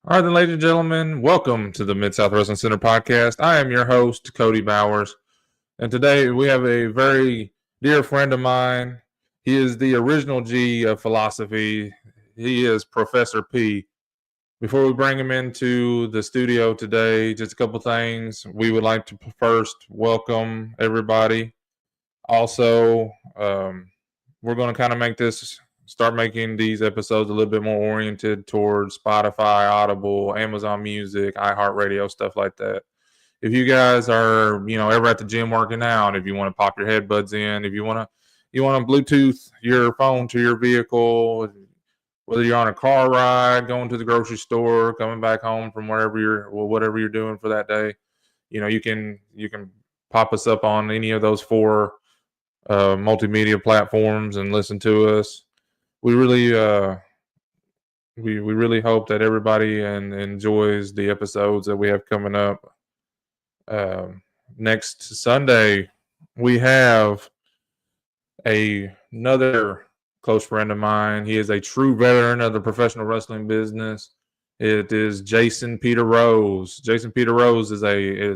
All right, then, ladies and gentlemen, welcome to the Mid-South Wrestling Center podcast. I am your host, Cody Bowers, and today we have a very dear friend of mine. He is the original G of philosophy. He is Professor P. Before we bring him into the studio today, just a couple things. We would like to first welcome everybody. Also, we're going to kind of start making these episodes a little bit more oriented towards Spotify, Audible, Amazon Music, iHeartRadio, stuff like that. If you guys are, ever at the gym working out, if you want to pop your headbuds in, if you want to Bluetooth your phone to your vehicle, whether you're on a car ride, going to the grocery store, coming back home from whatever you're doing for that day, you can pop us up on any of those four multimedia platforms and listen to us. We really we really hope that everybody enjoys the episodes that we have coming up. Next Sunday, we have another close friend of mine. He is a true veteran of the professional wrestling business. It is Jason Peter Rose. Jason Peter Rose is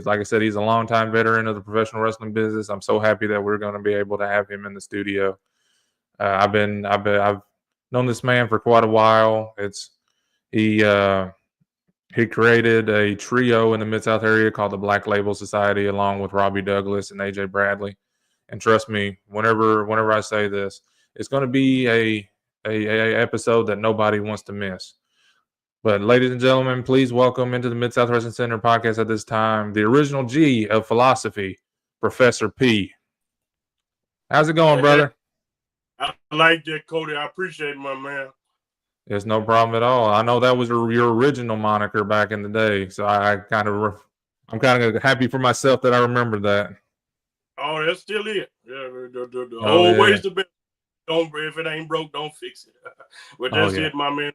like I said, he's a longtime veteran of the professional wrestling business. I'm so happy that we're going to be able to have him in the studio. I've known this man for quite a while. He he created a trio in the Mid-South area called the Black Label Society, along with Robbie Douglas and AJ Bradley. And trust me, whenever I say this, it's going to be a episode that nobody wants to miss. But ladies and gentlemen, please welcome into the Mid-South Wrestling Center podcast at this time the original G of philosophy, Professor P. How's it going, brother? I like that, Cody. I appreciate it, my man. It's no problem at all. I know that was your original moniker back in the day, so I'm kind of happy for myself that I remember that. Oh, that's still it. Yeah, the Oh old yeah. ways to be. Don't if it ain't broke, don't fix it. But that's it, my man.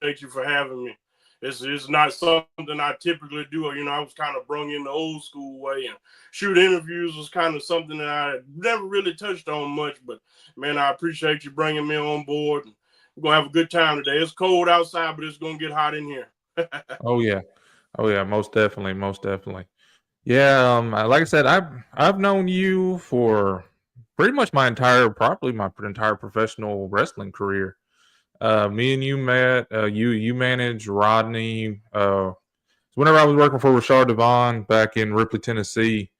Thank you for having me. It's not something I typically do. I was kind of brung in the old school way, and shoot interviews was kind of something that I never really touched on much. But man, I appreciate you bringing me on board. We're gonna have a good time today. It's cold outside, but it's gonna get hot in here. Oh yeah. Oh yeah. Most definitely. Most definitely. Yeah. Like I said, I've known you for pretty much probably my entire professional wrestling career. Me and you met. You managed Rodney. Whenever I was working for Rashard Devon back in Ripley, Tennessee,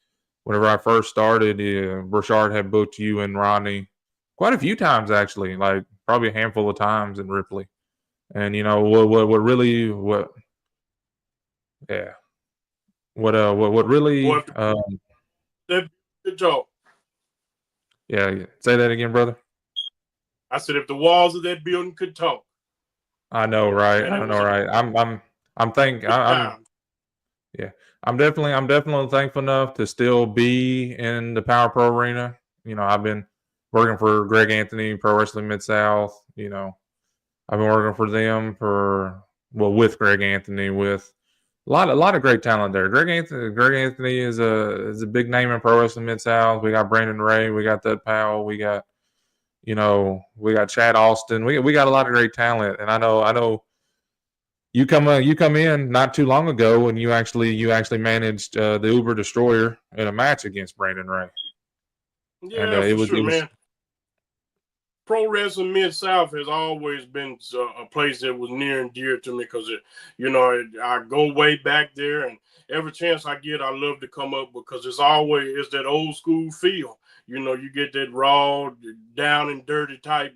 whenever I first started, Rashard had booked you and Rodney quite a few times, actually, like probably a handful of times in Ripley. And what yeah, what Boy, really, that good job. yeah, say that again, brother. I said if the walls of that building could talk, I know, right? man, I it know, was a right? I'm thank good I'm time. Yeah, I'm definitely thankful enough to still be in the Power Pro arena. I've been working for Greg Anthony, Pro Wrestling Mid South. I've been working for them with Greg Anthony, with a lot of great talent there. Greg Anthony is a big name in Pro Wrestling Mid South. We got Brandon Ray, we got Thud Powell, we got Chad Austin. We got a lot of great talent, and I know you come in not too long ago, and you actually managed the Uber Destroyer in a match against Brandon Ray, and Yeah, it for was sure, it was man. Pro Wrestling Mid South has always been a place that was near and dear to me because I go way back there, and every chance I get, I love to come up because it's that old school feel. You get that raw, down and dirty type.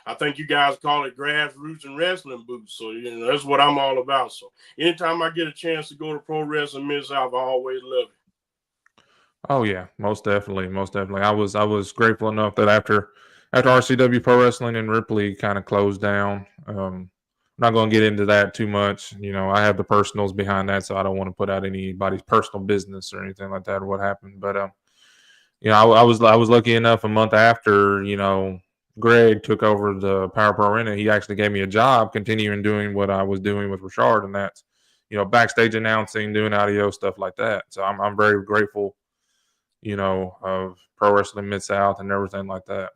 I think you guys call it grassroots and wrestling boots. So that's what I'm all about. So anytime I get a chance to go to Pro Wrestling Mid South, I always love it. Oh yeah, most definitely, most definitely. I was grateful enough that after RCW Pro Wrestling in Ripley kind of closed down. I'm not going to get into that too much. I have the personals behind that, so I don't want to put out anybody's personal business or anything like that or what happened. But I was lucky enough a month after Greg took over the Power Pro Arena. He actually gave me a job, continuing doing what I was doing with Richard, and that's backstage announcing, doing audio stuff like that. So I'm very grateful of Pro Wrestling Mid South and everything like that.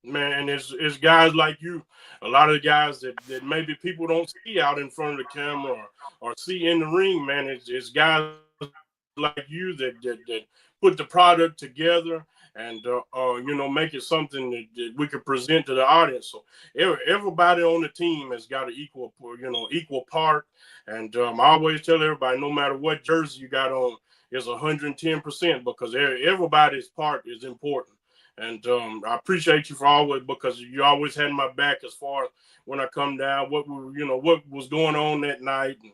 man, and it's guys like you, a lot of the guys that maybe people don't see out in front of the camera or see in the ring, man. It's guys like you that put the product together and make it something that we could present to the audience. So everybody on the team has got an equal part. And I always tell everybody, no matter what jersey you got on, is 110% because everybody's part is important. And I appreciate you for always, because you always had my back as far as when I come down, what was going on that night, and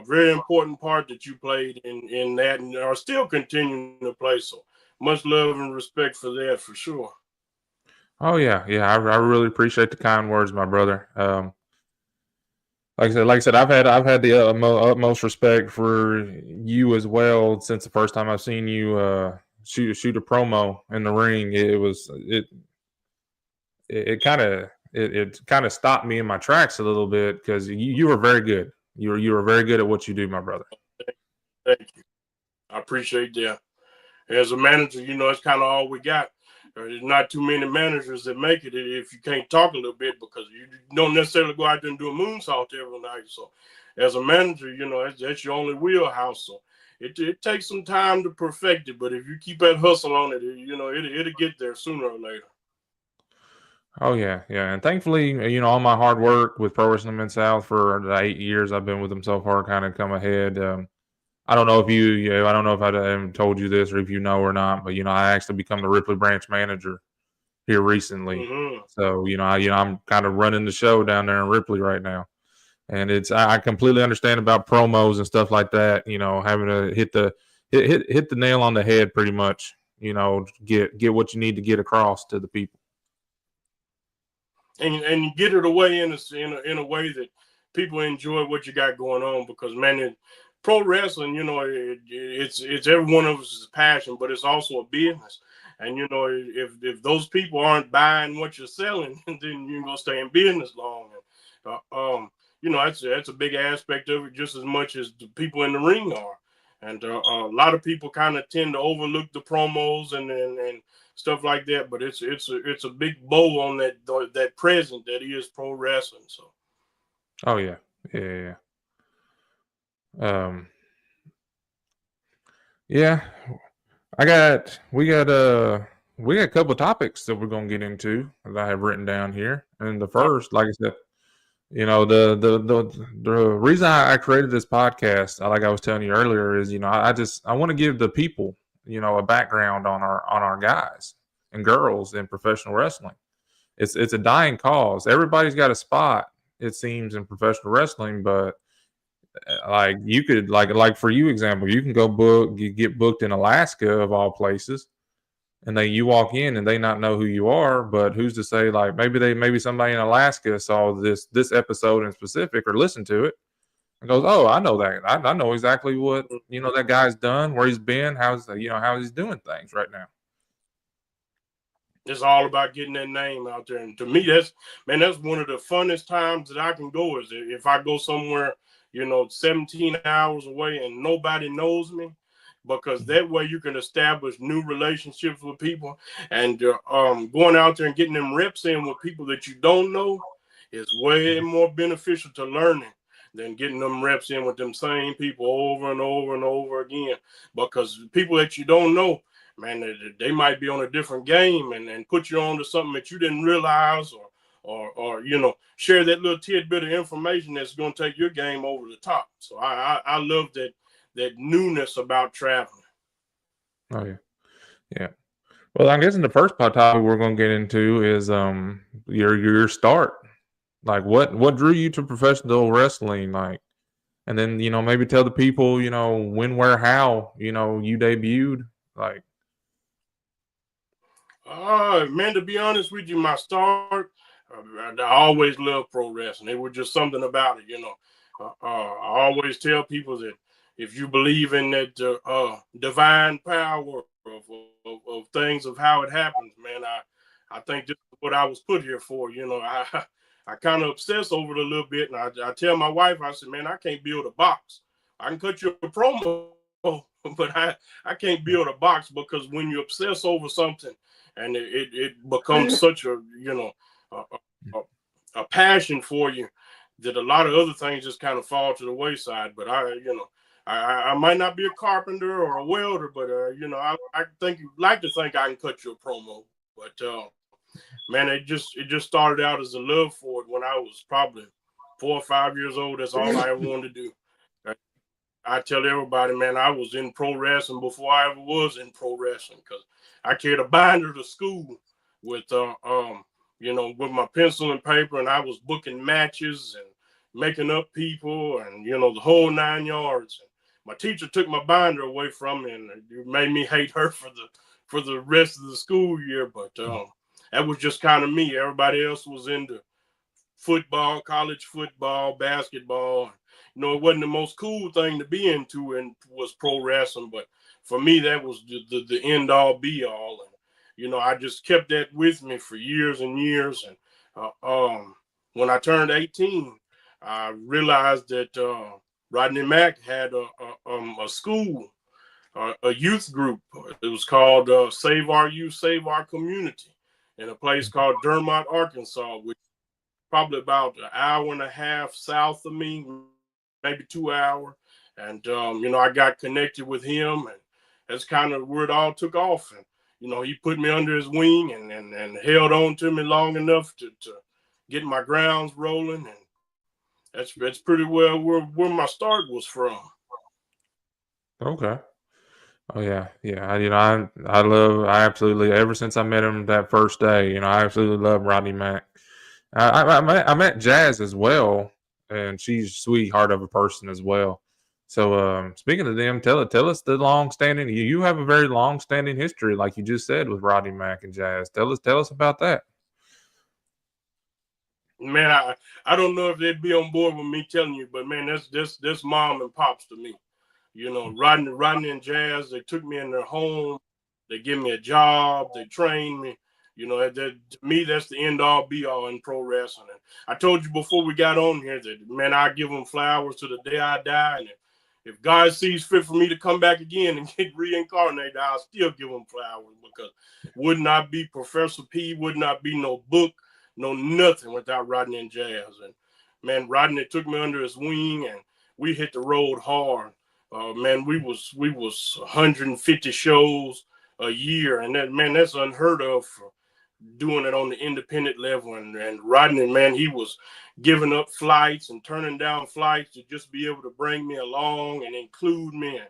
very important part that you played in that, and are still continuing to play. So much love and respect for that, for sure. Oh yeah, yeah. I really appreciate the kind words, my brother. Like I said, I've had the utmost respect for you as well since the first time I've seen you shoot a promo in the ring. It kind of stopped me in my tracks a little bit because you were very good. You were very good at what you do, my brother. Thank you. I appreciate that. As a manager, it's kind of all we got. There's not too many managers that make it if you can't talk a little bit, because you don't necessarily go out there and do a moonsault every night. So as a manager, that's your only wheelhouse. So it takes some time to perfect it, but if you keep that hustle on it, it'll get there sooner or later. Oh yeah, yeah, and thankfully, all my hard work with Pro Wrestling Mid-South for the 8 years I've been with them so far kind of come ahead. I don't know if I don't know if I told you this or if you know or not, but I actually become the Ripley branch manager here recently. Mm-hmm. So I'm kind of running the show down there in Ripley right now, and I completely understand about promos and stuff like that. Having to hit the nail on the head pretty much. Get what you need to get across to the people. And you get it away in a way that people enjoy what you got going on, because man, pro wrestling, it's every one of us' passion, but it's also a business. And if those people aren't buying what you're selling, then you're gonna stay in business long. And, that's a big aspect of it, just as much as the people in the ring are. And a lot of people kind of tend to overlook the promos and stuff like that, but it's a big bow on that present that is pro wrestling. So. Oh yeah, yeah, yeah. Yeah, we got a couple of topics that we're gonna get into that I have written down here. And the first, like I said, the reason I created this podcast, like I was telling you earlier, is I want to give the people a background on our guys and girls in professional wrestling. It's a dying cause. Everybody's got a spot, it seems, in professional wrestling, but like you could like for you example, you can get booked in Alaska of all places, and then you walk in and they not know who you are, but who's to say, like, maybe somebody in Alaska saw this episode in specific or listened to it and goes, oh, I know that, I know exactly what that guy's done, where he's been, how he's doing things right now. It's all about getting that name out there. And to me, that's one of the funnest times that I can go, is if I go somewhere, 17 hours away and nobody knows me, because that way you can establish new relationships with people. And going out there and getting them reps in with people that you don't know is way more beneficial to learning than getting them reps in with them same people over and over and over again. Because people that you don't know, man, they might be on a different game and put you on to something that you didn't realize, or share that little tidbit of information that's going to take your game over the top. So I love that newness about traveling. Oh yeah, yeah. Well, I'm guessing the first topic we're going to get into is your start. Like, what drew you to professional wrestling? Like, and then maybe tell the people when, where, how you debuted. Like, man, to be honest with you, my start, I always loved pro wrestling. It was just something about it. I always tell people that if you believe in that divine power of things, of how it happens, man, I think this is what I was put here for. I kind of obsess over it a little bit, and I tell my wife, I said, man, I can't build a box. I can cut you a promo, but I can't build a box, because when you obsess over something and it becomes such a, a, a, a passion for you, that a lot of other things just kind of fall to the wayside. But I might not be a carpenter or a welder, but I like to think I can cut you a promo. But man, it just started out as a love for it when I was probably 4 or 5 years old. That's all I ever wanted to do. I tell everybody, man, I was in pro wrestling before I ever was in pro wrestling, because I carried a binder to school with with my pencil and paper, and I was booking matches and making up people, and the whole 9 yards. And my teacher took my binder away from me, and it made me hate her for the rest of the school year. But that was just kind of me. Everybody else was into football, college football, basketball. It wasn't the most cool thing to be into, and was pro wrestling. But for me, that was the end all be all. And I just kept that with me for years and years. And when I turned 18, I realized that Rodney Mack had a school, a youth group. It was called Save Our Youth, Save Our Community, in a place called Dermott, Arkansas, which is probably about an hour and a half south of me, maybe 2 hours. And I got connected with him, and that's kind of where it all took off. And he put me under his wing, and held on to me long enough to get my grounds rolling. And that's pretty well where my start was from. Okay. Oh yeah, yeah. I absolutely, ever since I met him that first day, I absolutely love Rodney Mack. I met Jazz as well, and she's a sweetheart of a person as well. So speaking of them, tell us the long standing. You have a very long standing history, like you just said, with Rodney Mack and Jazz. Tell us about that. Man, I don't know if they'd be on board with me telling you, but man, that's mom and pops to me. Rodney and Jazz, they took me in their home. They give me a job. They train me. To me, that's the end all be all in pro wrestling. And I told you before we got on here that, man, I give them flowers to the day I die. And if God sees fit for me to come back again and get reincarnated, I'll still give them flowers, because would not be Professor P, would not be no book, no nothing without Rodney and Jazz. And man, Rodney took me under his wing, and we hit the road hard. Man, we was 150 shows a year, and that's unheard of for doing it on the independent level. And Rodney, man, he was giving up flights and turning down flights to just be able to bring me along and include me. And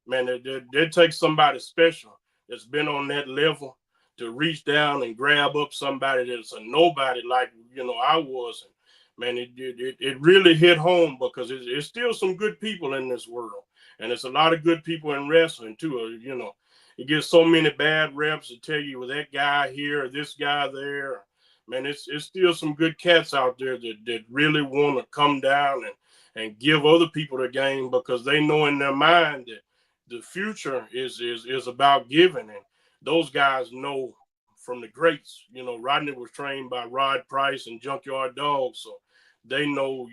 man, it takes somebody special that's been on that level to reach down and grab up somebody that's a nobody, like I was. And man, it really hit home, because it's still some good people in this world. And it's a lot of good people in wrestling too. You get so many bad reps to tell you, well, that guy here or this guy there. Man, it's still some good cats out there that really want to come down and give other people the game, because they know in their mind that the future is about giving. And those guys know from the greats. Rodney was trained by Rod Price and Junkyard Dog, so they know,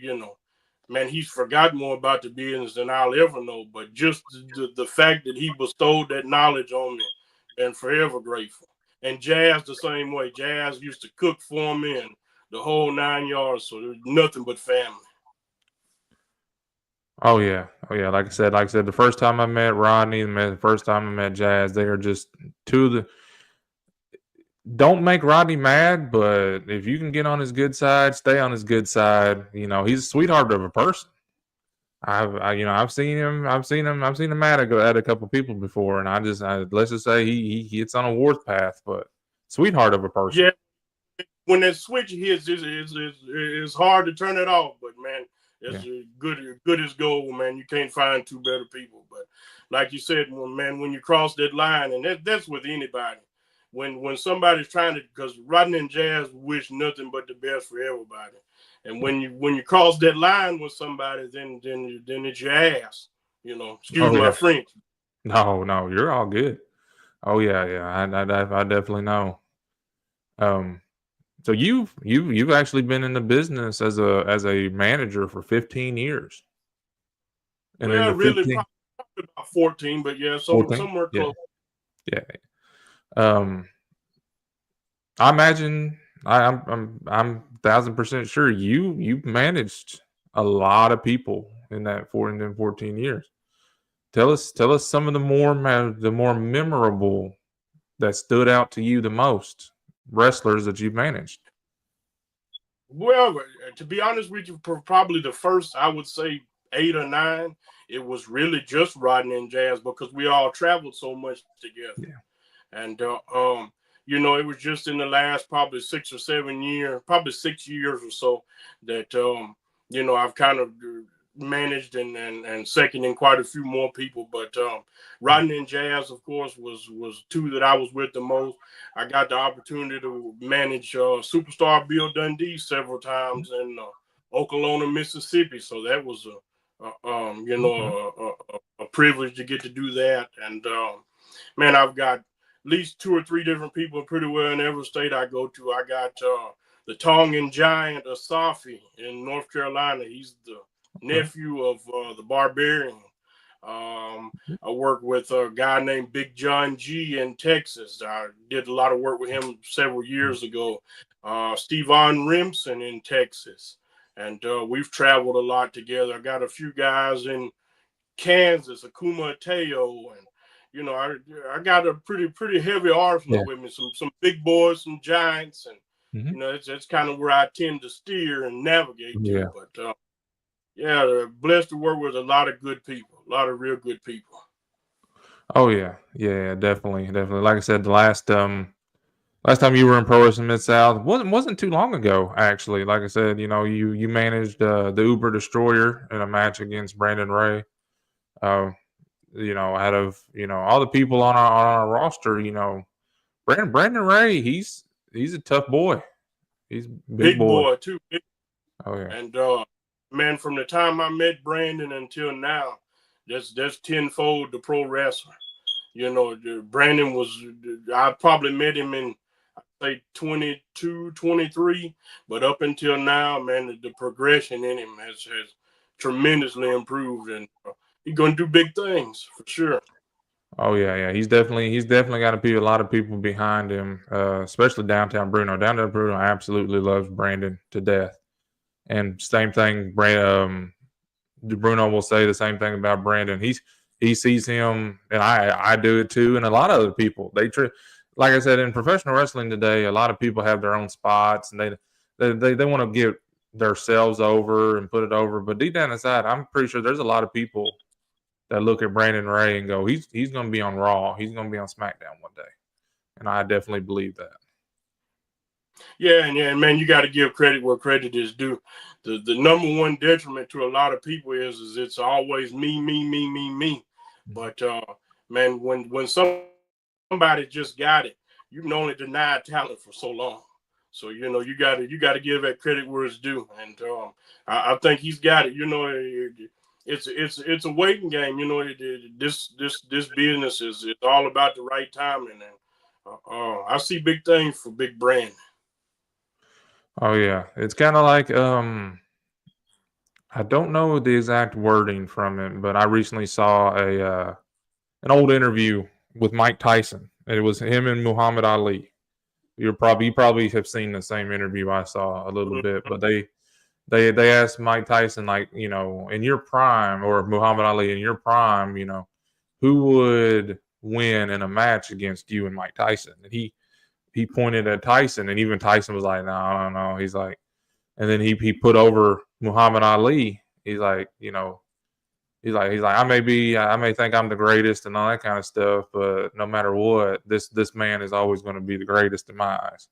man, he's forgotten more about the business than I'll ever know. But just the fact that he bestowed that knowledge on me, and forever grateful. And Jazz the same way. Jazz used to cook for me and the whole 9 yards. So there's nothing but family. Oh yeah, oh yeah. Like I said, the first time I met Rodney, and the first time I met Jazz, they are just two of the. Don't make Rodney mad, but if you can get on his good side, stay on his good side. He's a sweetheart of a person. I've seen him mad at a couple people before, and let's just say he hits on a warpath, but sweetheart of a person. Yeah, when that switch hits, it's hard to turn it off. But man, it's good as gold, man. You can't find two better people. But like you said, when you cross that line, and that's with anybody. When somebody's trying to, because Rodney and Jazz wish nothing but the best for everybody. And when you cross that line with somebody, then it's your ass. Excuse my French. No, you're all good. Oh yeah. I definitely know. So you've actually been in the business as a manager for 15 years, and in Well, the really, 15, about 14, but yeah, 14? somewhere Yeah, close. yeah. Um, I imagine I'm 1,000% sure you managed a lot of people in that 14 years. Tell us some of the more memorable that stood out to you the most wrestlers that you've managed. Well, to be honest with you, probably the first, I would say, 8 or 9, it was really just Rodney and Jazz because we all traveled so much together. Yeah. And, it was just in the last probably 6 or 7 years, probably 6 years or so that, I've kind of managed and seconding quite a few more people. But Rodney and Jazz, of course, was two that I was with the most. I got the opportunity to manage Superstar Bill Dundee several times in Oklahoma, Mississippi. So that was Okay. a privilege to get to do that. And man, I've got at least 2 or 3 different people pretty well in every state I go to. I got the Tongan Giant Asafi in North Carolina. He's the Okay. nephew of the Barbarian. I work with a guy named Big John G in Texas. I did a lot of work with him several years ago. Stevan Remsen in Texas. And we've traveled a lot together. I got a few guys in Kansas, Akuma Ateo, and I got a pretty heavy Yeah. arsenal with me. Some big boys, some giants, and Hmm. that's kind of where I tend to steer and navigate to. Yeah. But yeah, blessed to work with a lot of good people, a lot of real good people. Oh yeah. Yeah. Definitely. Definitely. Like I said, the last time you were in Pro Wrestling Mid South wasn't too long ago. Actually, like I said, you managed the Uber Destroyer in a match against Brandon Ray. Uh, out of all the people on our roster, Brandon Ray, he's a tough boy. He's a big Big boy. boy too. Oh yeah. And man, from the time I met Brandon until now, that's tenfold the pro wrestler. Brandon was, I probably met him in, say, 22, 23, but up until now, man, the progression in him has tremendously improved, and he's going to do big things for sure. Oh yeah, yeah. He's definitely got a lot of people behind him, especially downtown Bruno. Downtown Bruno absolutely loves Brandon to death. And same thing, Bruno will say the same thing about Brandon. He sees him, and I do it too, and a lot of other people. Like I said, in professional wrestling today, a lot of people have their own spots, and they want to get themselves over and put it over. But deep down inside, I'm pretty sure there's a lot of people that look at Brandon Ray and go, he's going to be on Raw, he's going to be on SmackDown one day, and I definitely believe that. Yeah, man, you got to give credit where credit is due. The number one detriment to a lot of people is it's always me, me, me, me, me. But man, when somebody just got it, you can only deny talent for so long. So you got to give that credit where it's due, and I think he's got it. It's a waiting game. This business is all about the right timing, and I see big things for Big Brand. Oh yeah, it's kind of like I don't know the exact wording from it, but I recently saw a an old interview with Mike Tyson. It was him and Muhammad Ali. You probably have seen the same interview I saw a little bit, but they asked Mike Tyson, like, in your prime, or Muhammad Ali in your prime, who would win in a match against you and Mike Tyson? And he pointed at Tyson, and even Tyson was like, no, I don't know. He's like, and then he put over Muhammad Ali. He's like, I may think I'm the greatest and all that kind of stuff, but no matter what, this man is always going to be the greatest in my eyes,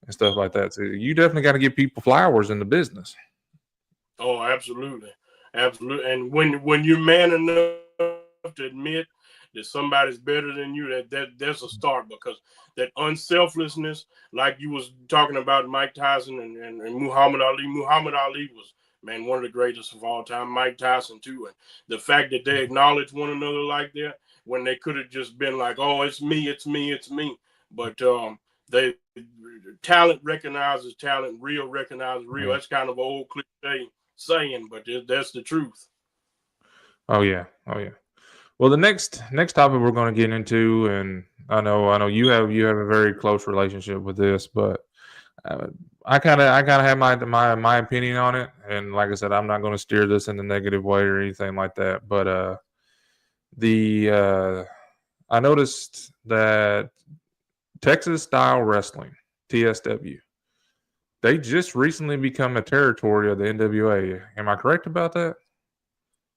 and stuff like that. So you definitely got to give people flowers in the business. Oh, absolutely, absolutely. And when you're man enough to admit that somebody's better than you, that's a start, because that unselflessness, like you was talking about Mike Tyson and Muhammad Ali. Muhammad Ali was, man, one of the greatest of all time. Mike Tyson too, and the fact that they acknowledge one another like that when they could have just been like, oh, it's me, it's me, it's me. But they talent recognizes talent, real recognizes real. Yeah. That's kind of an old cliche saying, but that's the truth. Oh yeah. Oh yeah. Well, the next topic we're going to get into, and I know you have a very close relationship with this, but uh, I kind of have my opinion on it, and like I said, I'm not going to steer this in a negative way or anything like that. But the I noticed that Texas style wrestling (TSW) they just recently become a territory of the NWA. Am I correct about that?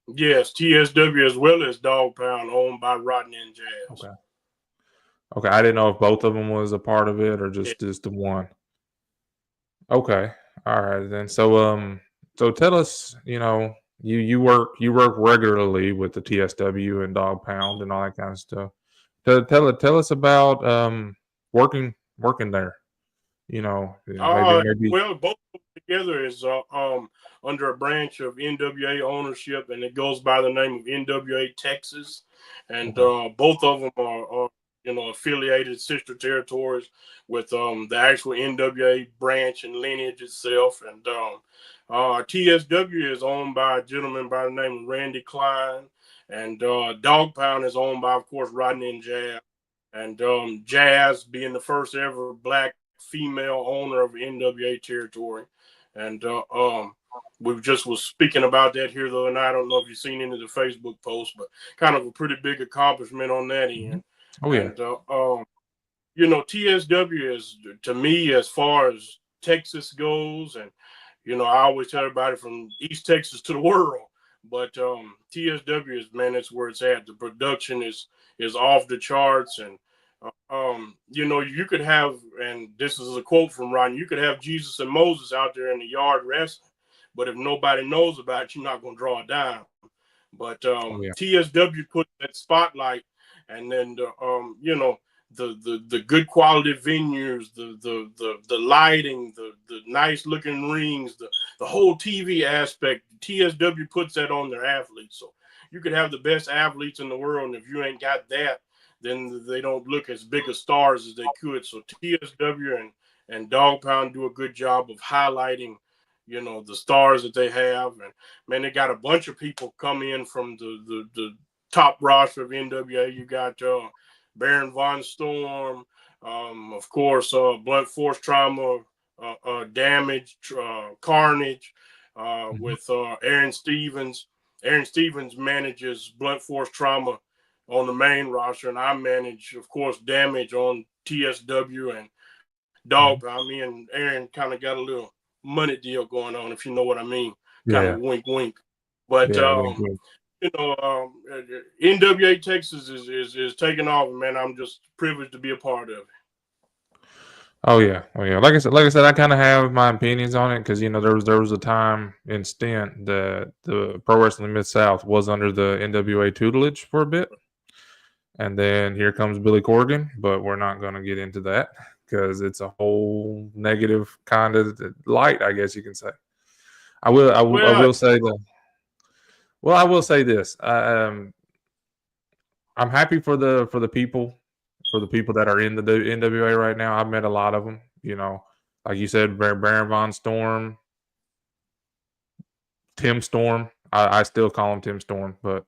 Yes, TSW as well as Dog Pound, owned by Rodney and Jazz. Okay. Okay, I didn't know if both of them was a part of it or Yeah. just the one. Okay. All right then. So tell us, you work regularly with the TSW and Dog Pound and all that kind of stuff. Tell us about working there. Maybe. Well, both of them together is under a branch of NWA ownership, and it goes by the name of NWA Texas. And Okay. both of them are affiliated sister territories with the actual NWA branch and lineage itself. And TSW is owned by a gentleman by the name of Randy Klein, and Dog Pound is owned by, of course, Rodney and Jazz. And Jazz being the first ever black female owner of NWA territory. And we just was speaking about that here the other night. I don't know if you've seen any of the Facebook posts, but kind of a pretty big accomplishment on that Mhm. end. Oh yeah. And TSW is, to me, as far as Texas goes, and I always tell everybody from East Texas to the world. But TSW is, man, that's where it's at. The production is off the charts, and you could have, and this is a quote from Ron, you could have Jesus and Moses out there in the yard wrestling, but if nobody knows about it, you're not going to draw it down. But Oh yeah. TSW put that spotlight, and then the good quality venues, the lighting, the nice looking rings, the whole TV aspect. TSW puts that on their athletes. So you could have the best athletes in the world, and if you ain't got that, then they don't look as big of stars as they could. So TSW and Dog Pound do a good job of highlighting, the stars that they have. And man, they got a bunch of people come in from the top roster of NWA. You got Baron Von Storm, of course, Blunt Force Trauma, Damage, Carnage, Mhm. with Aaron Stevens. Aaron Stevens manages Blunt Force Trauma on the main roster, and I manage, of course, Damage on TSW and Mhm. Dog. Me and Aaron kind of got a little money deal going on, if you know what I mean. Kind of Yeah. wink, wink. But Yeah. Wink, wink. NWA Texas is taking off, man. I'm just privileged to be a part of it. Oh yeah, oh yeah. Like I said, I kind of have my opinions on it because there was a time in stint that the Pro Wrestling Mid South was under the NWA tutelage for a bit, and then here comes Billy Corgan. But we're not going to get into that because it's a whole negative kind of light, I guess you can say. I Well, will say that. Well, I will say this. I'm happy for the people that are in the NWA right now. I've met a lot of them. Like you said, Baron Von Storm, Tim Storm. I still call him Tim Storm, but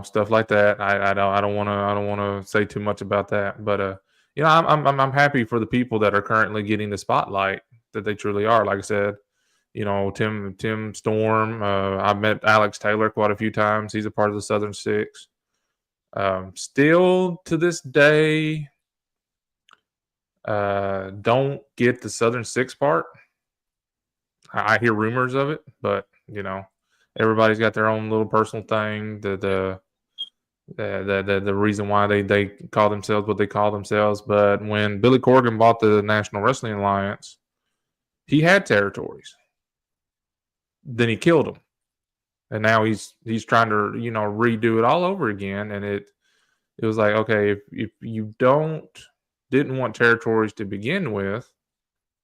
stuff like that. I don't want to say too much about that. But I'm happy for the people that are currently getting the spotlight that they truly are. Like I said, Tim Storm. I've met Alex Taylor quite a few times. He's a part of the Southern Six. Still to this day, don't get the Southern Six part. I hear rumors of it, but everybody's got their own little personal thing. The reason why they call themselves what they call themselves. But when Billy Corgan bought the National Wrestling Alliance, he had territories. Then he killed them, and now he's trying to redo it all over again. And it was like, okay, if you didn't want territories to begin with,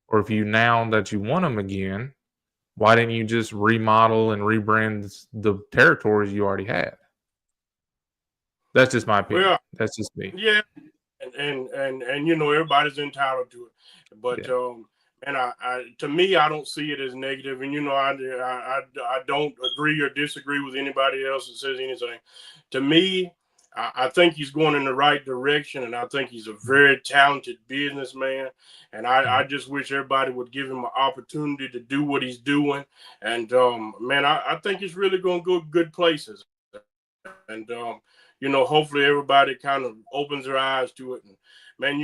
or if you now that you want them again, why didn't you just remodel and rebrand the territories you already had? That's just my opinion. well, That's just me. yeah, and everybody's entitled to it, but Yeah. And to me, I don't see it as negative. And I don't agree or disagree with anybody else that says anything. To me, I think he's going in the right direction, and I think he's a very talented businessman. And I just wish everybody would give him an opportunity to do what he's doing. And man, I think it's really going to go good places. And hopefully everybody kind of opens their eyes to it. And man,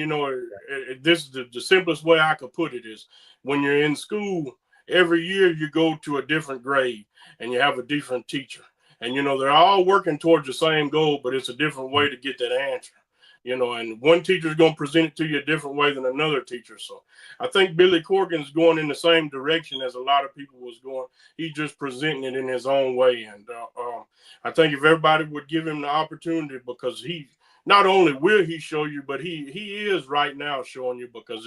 this is the simplest way I could put it is when you're in school, every year you go to a different grade and you have a different teacher. And they're all working towards the same goal, but it's a different way to get that answer. And one teacher is going to present it to you a different way than another teacher. So I think Billy Corgan's going in the same direction as a lot of people was going. He's just presenting it in his own way. And I think if everybody would give him the opportunity, because he not only will he show you, but he is right now showing you, because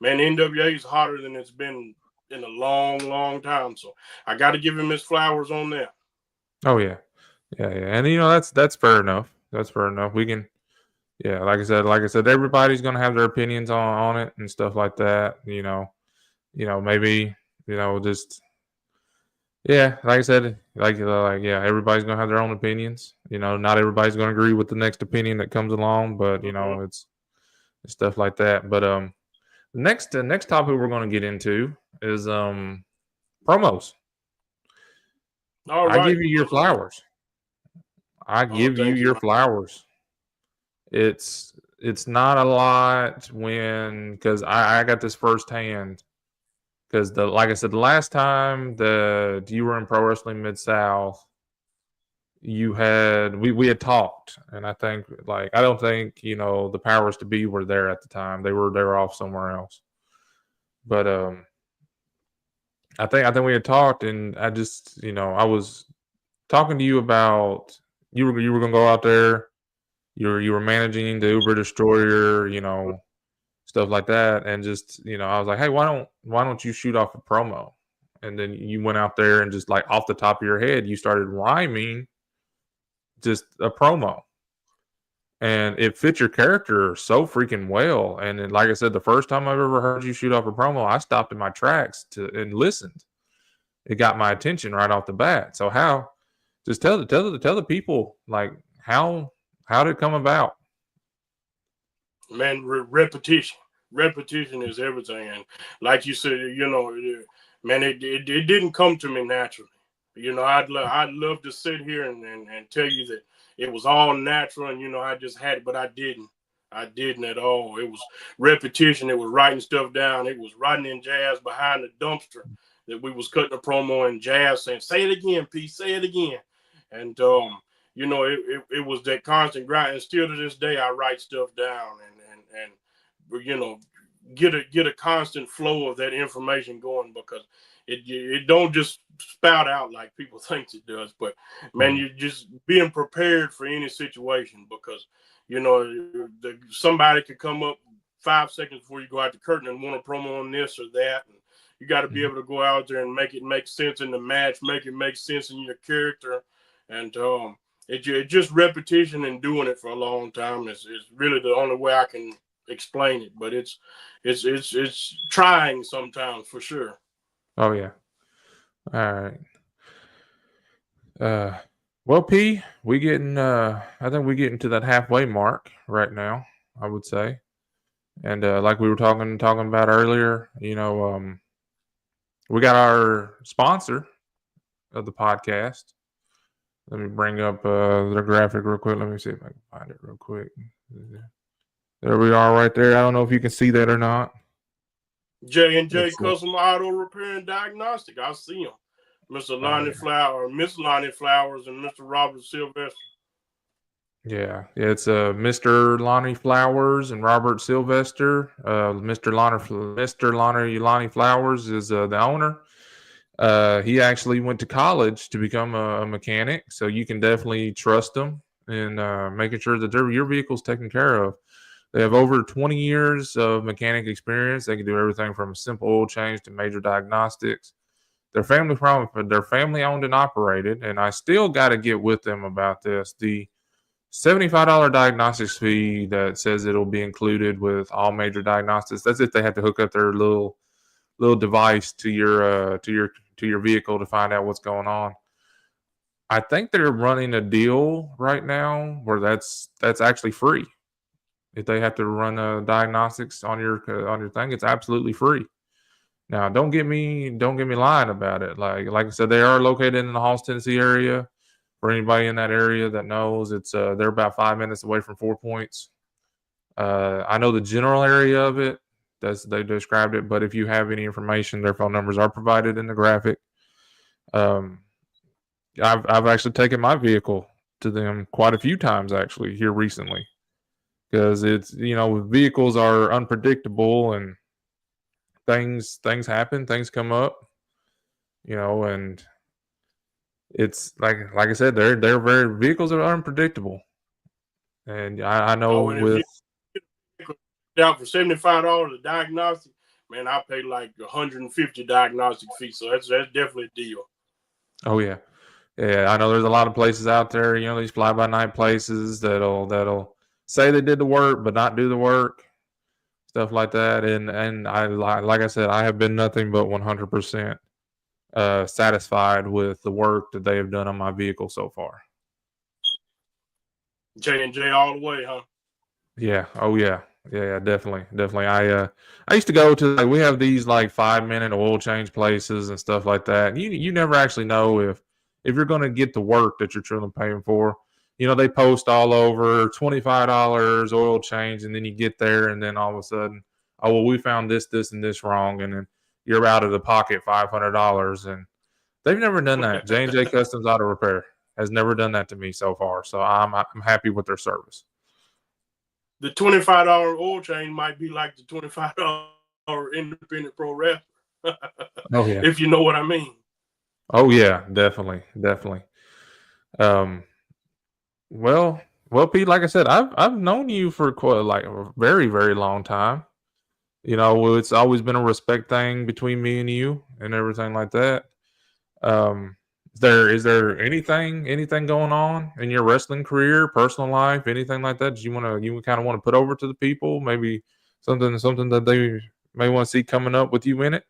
man, NWA is hotter than it's been in a long, long time. So I got to give him his flowers on that. Oh yeah. And that's fair enough. That's fair enough. We can. Yeah, like I said, everybody's gonna have their opinions on it and stuff like that. Maybe just yeah, like I said, yeah, everybody's gonna have their own opinions. Not everybody's gonna agree with the next opinion that comes along, but it's stuff like that. But the next topic we're gonna get into is promos. All I right, give you your flowers. I give you your flowers. It's not a lot because I got this firsthand, because like I said, the last time that you were in Pro Wrestling Mid-South, we had talked, and I think I don't think the powers to be were there at the time. They were off somewhere else. But I think we had talked, and I just I was talking to you about you were gonna go out there. You were managing the Uber Destroyer, stuff like that, and just I was like, hey, why don't you shoot off a promo? And then you went out there and just off the top of your head, you started rhyming just a promo, and it fit your character so freaking well. And then, like I said, the first time I've ever heard you shoot off a promo, I stopped in my tracks and listened. It got my attention right off the bat. So just tell the people how did it come about? Man, repetition is everything. And like you said, man, it didn't come to me naturally. I'd love to sit here and tell you that it was all natural and I just had it, but I didn't at all. It was repetition. It was writing stuff down. It was Rodney and Jazz behind the dumpster that we was cutting a promo, and Jazz saying, say it again, P, say it again. And it was that constant grind. And still to this day, I write stuff down and get a constant flow of that information going, because it don't just spout out like people think it does. But man, you're just being prepared for any situation, because somebody could come up 5 seconds before you go out the curtain and want a promo on this or that, and you got to be able to go out there and make it make sense in the match, make it make sense in your character. And it's just repetition and doing it for a long time is really the only way I can explain it. But it's trying sometimes, for sure. Oh yeah. All right. Well, P, I think we're getting to that halfway mark right now, I would say. And like we were talking about earlier, we got our sponsor of the podcast. Let me bring up the graphic real quick. Let me see if I can find it real quick. There we are right there. I don't know if you can see that or not. J&J Custom Auto Repair and Diagnostic. I see him. Mr. Lonnie Flowers, Miss Lonnie Flowers, and Mr. Robert Sylvester. Yeah, it's Mr. Lonnie Flowers and Robert Sylvester. Mr. Lonnie Flowers is the owner. He actually went to college to become a mechanic, so you can definitely trust them in making sure that your vehicle's taken care of. They have over 20 years of mechanic experience. They can do everything from a simple oil change to major diagnostics. They're family owned and operated, and I still got to get with them about this. The $75 diagnostics fee that says it'll be included with all major diagnostics. That's if they have to hook up their little little device to your vehicle to find out what's going on. I think they're running a deal right now where that's actually free. If they have to run diagnostics on your thing, it's absolutely free. Now, don't get me lying about it. Like I said, they are located in the Halls, Tennessee area. For anybody in that area that knows, it's they're about 5 minutes away from 4 Points. I know the general area of it. They described it, but if you have any information, their phone numbers are provided in the graphic. Um, I've actually taken my vehicle to them quite a few times actually here recently because it's vehicles are unpredictable and things happen, things come up, and it's like I said, they're very vehicles are unpredictable, and I know Oh, and if with you down for $75 a diagnostic, man, I pay like 150 diagnostic fee. So that's definitely a deal. oh yeah. Yeah, I know there's a lot of places out there, these fly by night places that'll say they did the work but not do the work, stuff like that. And I like I said, I have been nothing but 100% satisfied with the work that they have done on my vehicle so far. J&J all the way, huh? Yeah. Oh yeah. Yeah, definitely. I used to go to we have these like 5 minute oil change places and stuff like that. And you never actually know if you're going to get the work that you're truly paying for. They post all over $25 oil change, and then you get there, and then all of a sudden, oh well, we found this, and this wrong, and then you're out of the pocket $500, and they've never done that. J&J Customs Auto Repair has never done that to me so far, so I'm happy with their service. The $25 oil change might be like the $25 independent pro wrestler. Oh yeah. If you know what I mean. Oh yeah, definitely. Um, well, Pete, like I said, I've known you for quite like a very, very long time. It's always been a respect thing between me and you and everything like that. Um, is there anything going on in your wrestling career, personal life, anything like that? You kind of want to put over to the people? Maybe something that they may want to see coming up with you in it?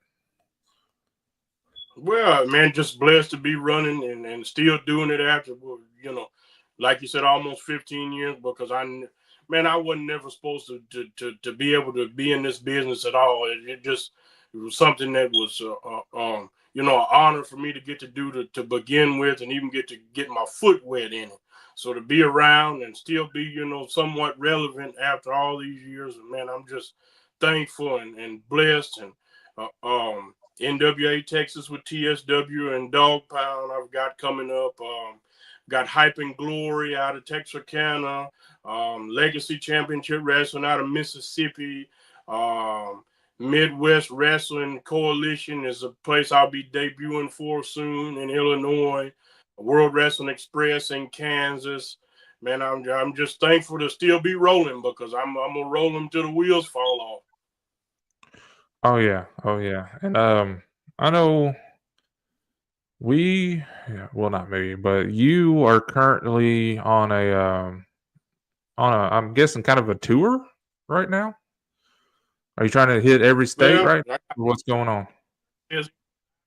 Well, man, just blessed to be running and still doing it after, like you said, almost 15 years because I wasn't never supposed to be able to be in this business at all. It was something that was, an honor for me to get to do to begin with and even get to get my foot wet in it. So to be around and still be, somewhat relevant after all these years, man, I'm just thankful and blessed and, NWA Texas with TSW and Dog Pound I've got coming up. Got Hype and Glory out of Texarkana. Legacy Championship Wrestling out of Mississippi. Midwest Wrestling Coalition is a place I'll be debuting for soon in Illinois. World Wrestling Express in Kansas. Man, I'm just thankful to still be rolling because I'm gonna roll them till the wheels fall off. Oh yeah, and I know well, not me, but you are currently I'm guessing kind of a tour right now. Are you trying to hit every state Well, right now? What's going on?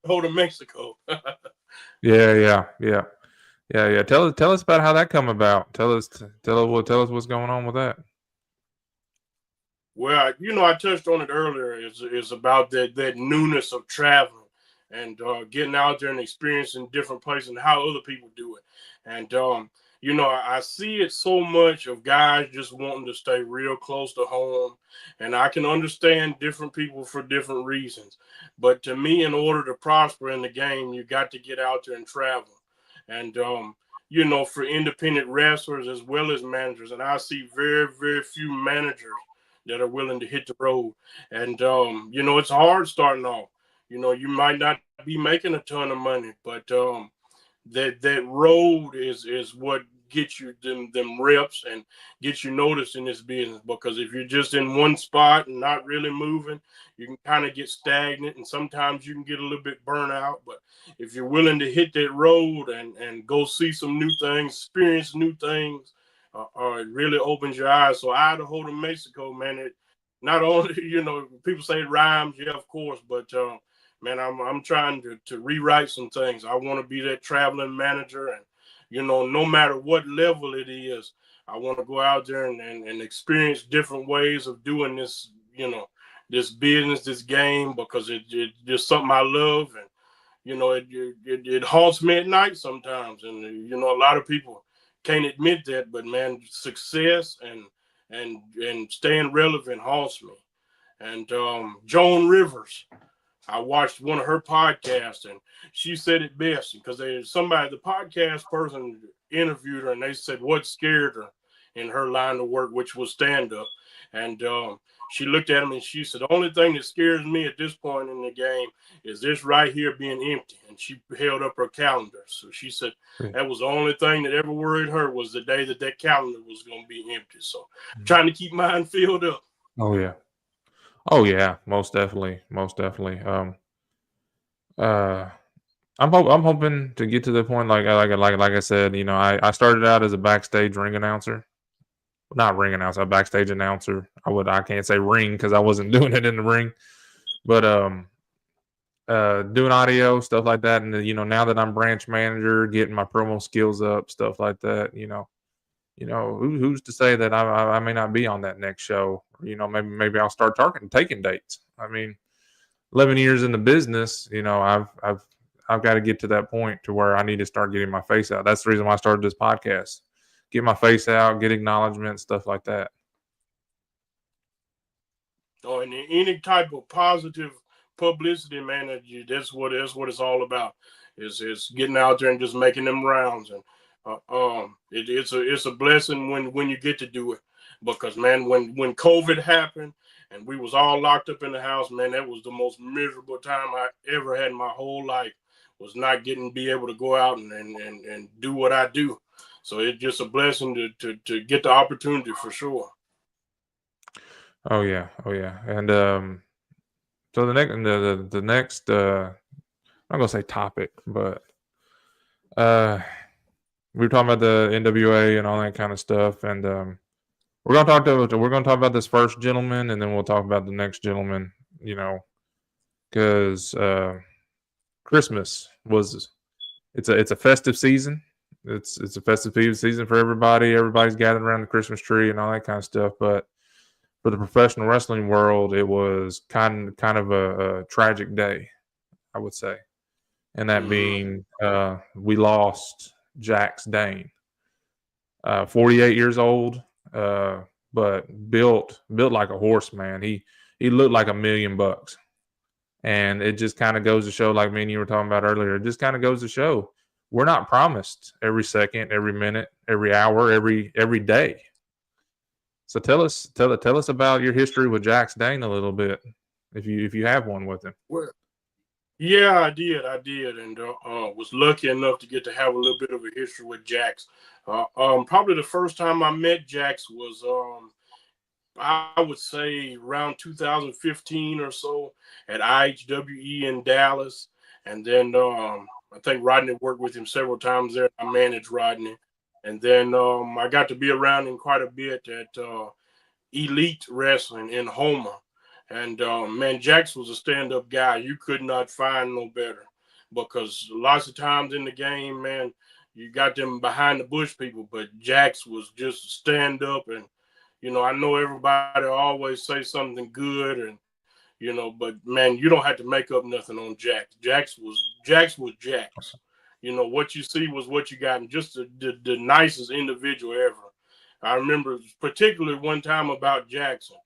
go to Mexico. Yeah. Tell us about how that come about. Tell us what's going on with that. Well, I touched on it earlier. Is about that newness of traveling and getting out there and experiencing different places and how other people do it. And I see it so much of guys just wanting to stay real close to home, and I can understand different people for different reasons. But to me, in order to prosper in the game, you got to get out there and travel. And for independent wrestlers as well as managers, and I see very, very few managers that are willing to hit the road. And it's hard starting off. You might not be making a ton of money, but that road is what gets you them reps and gets you noticed in this business. Because if you're just in one spot and not really moving, you can kind of get stagnant, and sometimes you can get a little bit burnt out. But if you're willing to hit that road and go see some new things, experience new things, it really opens your eyes. So Idaho to Mexico, man, not only, people say it rhymes, yeah, of course, but man, I'm trying to rewrite some things. I want to be that traveling manager, and no matter what level it is, I want to go out there and experience different ways of doing this, this business, this game, because it just something I love, and it haunts me at night sometimes, and a lot of people can't admit that, but man, success and staying relevant haunts me. And Joan Rivers, I watched one of her podcasts, and she said it best, because the podcast person interviewed her, and they said what scared her in her line of work, which was stand up. And she looked at him and she said, the only thing that scares me at this point in the game is this right here being empty. And she held up her calendar. So she said that was the only thing that ever worried her, was the day that calendar was going to be empty. So I'm trying to keep mine filled up. Oh yeah. Oh yeah, most definitely, most definitely. I'm hoping to get to the point, like I said, I started out as a backstage ring announcer, not ring announcer, a backstage announcer. I can't say ring because I wasn't doing it in the ring, but doing audio stuff like that, and now that I'm branch manager, getting my promo skills up, stuff like that, who's to say that I may not be on that next show? Maybe I'll start taking dates. I mean, 11 years in the business, I've got to get to that point to where I need to start getting my face out. That's the reason why I started this podcast. Get my face out, get acknowledgement, stuff like that. Oh, and any type of positive publicity, man, that's what it's all about. Is getting out there and just making them rounds, and it's a blessing when you get to do it, because man, when COVID happened and we was all locked up in the house, man, that was the most miserable time I ever had in my whole life. Was not be able to go out and do what I do. So it's just a blessing to get the opportunity, for sure. Oh yeah, oh yeah, and so the next I'm not gonna say topic, but we were talking about the NWA and all that kind of stuff, and we're gonna talk about this first gentleman, and then we'll talk about the next gentleman. Because Christmas it's a festive season. It's a festive season for everybody. Everybody's gathered around the Christmas tree and all that kind of stuff. But for the professional wrestling world, it was kind of a tragic day, I would say, and that being we lost Jax Dane, 48 years old, but built like a horse, man. He looked like $1 million. And it just kind of goes to show, like me and you were talking about earlier, it just kind of goes to show we're not promised every second, every minute, every hour, every day. So tell us about your history with Jax Dane a little bit, if you have one with him. Well, yeah, I did, and was lucky enough to get to have a little bit of a history with Jax. Probably the first time I met Jax was I would say around 2015 or so at IHWE in Dallas. And then I think Rodney worked with him several times there. I managed Rodney. And then I got to be around him quite a bit at Elite Wrestling in Houma. And man, Jax was a stand-up guy. You could not find no better, because lots of times in the game, man, you got them behind the bush people, but Jax was just stand up. And I know everybody always say something good, and but man, you don't have to make up nothing on Jax. Jax was Jax. What you see was what you got, and just the nicest individual ever. I remember particularly one time about Jackson.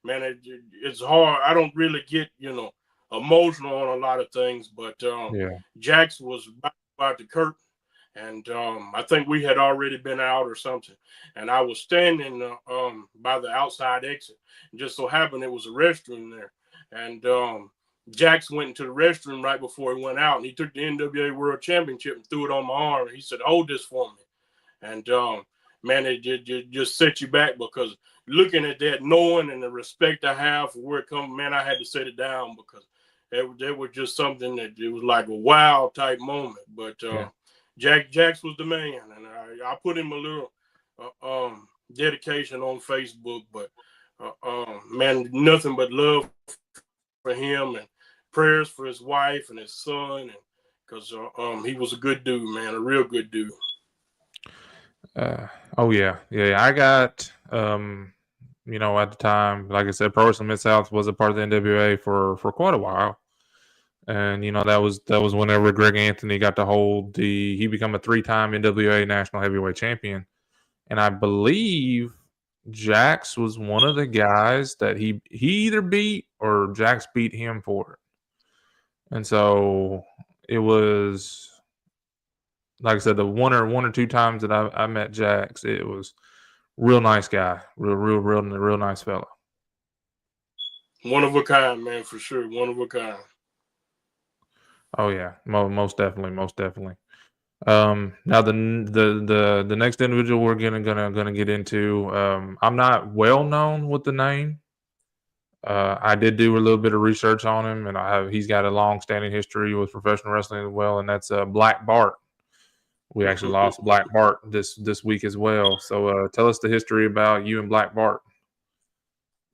Man, it's hard. I don't really get emotional on a lot of things, but Jax was about the curtain. And I think we had already been out or something. And I was standing by the outside exit. And just so happened it was a restroom there. And Jax went into the restroom right before he went out. And he took the NWA World Championship and threw it on my arm. And he said, "Hold this for me." And man, it just set you back, because looking at that, knowing and the respect I have for where it comes, man, I had to set it down, because that was just something that it was like a wow type moment. But Jax was the man, and I put him a little dedication on Facebook. But Man, nothing but love for him and prayers for his wife and his son, and because he was a good dude, man, a real good dude. Oh yeah, yeah. I got at the time, like I said, Pro Wrestling Mid South was a part of the NWA for quite a while, and that was whenever Greg Anthony got to hold he became a 3-time NWA National Heavyweight Champion, and I believe Jax was one of the guys that he either beat or Jax beat him for it, and so it was. Like I said, the one or two times that I met Jax, it was real nice guy, real nice fella. One of a kind, man, for sure. One of a kind. Oh yeah, most definitely, most definitely. Now the next individual we're gonna get into. I'm not well known with the name. I did do a little bit of research on him, and he's got a long standing history with professional wrestling as well, and that's Black Bart. We actually lost Black Bart this week as well. So tell us the history about you and Black Bart.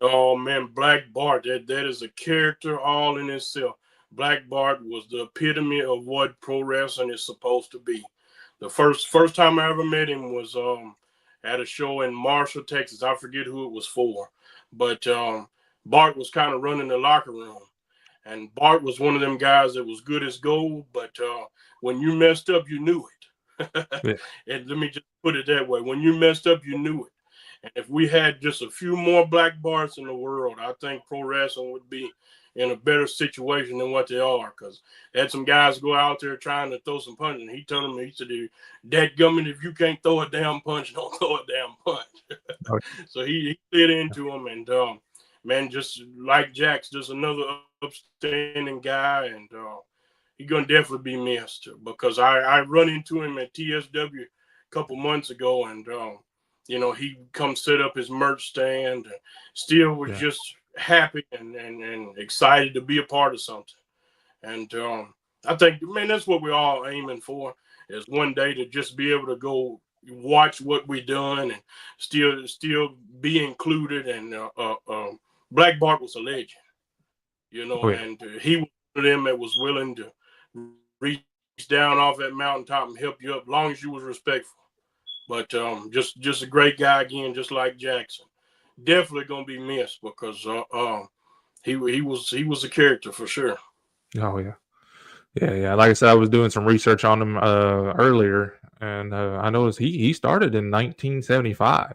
Oh man, Black Bart, that is a character all in itself. Black Bart was the epitome of what pro wrestling is supposed to be. The first time I ever met him was at a show in Marshall, Texas. I forget who it was for, but Bart was kind of running the locker room, and Bart was one of them guys that was good as gold. But when you messed up, you knew it. Yeah. And let me just put it that way: when you messed up, you knew it. And if we had just a few more Black Barts in the world, I think pro wrestling would be in a better situation than what they are. Because had some guys go out there trying to throw some punches, and he told them, he said, "Dadgummit, if you can't throw a damn punch, don't throw a damn punch." Okay. So he slid into him, and man, just like Jax, just another upstanding guy, and he's gonna definitely be missed because I run into him at TSW a couple months ago, and he come set up his merch stand and still was just happy and excited to be a part of something. And I think, man, that's what we're all aiming for, is one day to just be able to go watch what we done and still be included. And Black Bart was a legend, Oh yeah. and he was one of them that was willing to reach down off that mountaintop and help you up, as long as you was respectful. But just a great guy again, just like Jackson. Definitely gonna be missed because he was a character for sure. Oh yeah. Yeah. Like I said, I was doing some research on him earlier, and I noticed he started in 1975.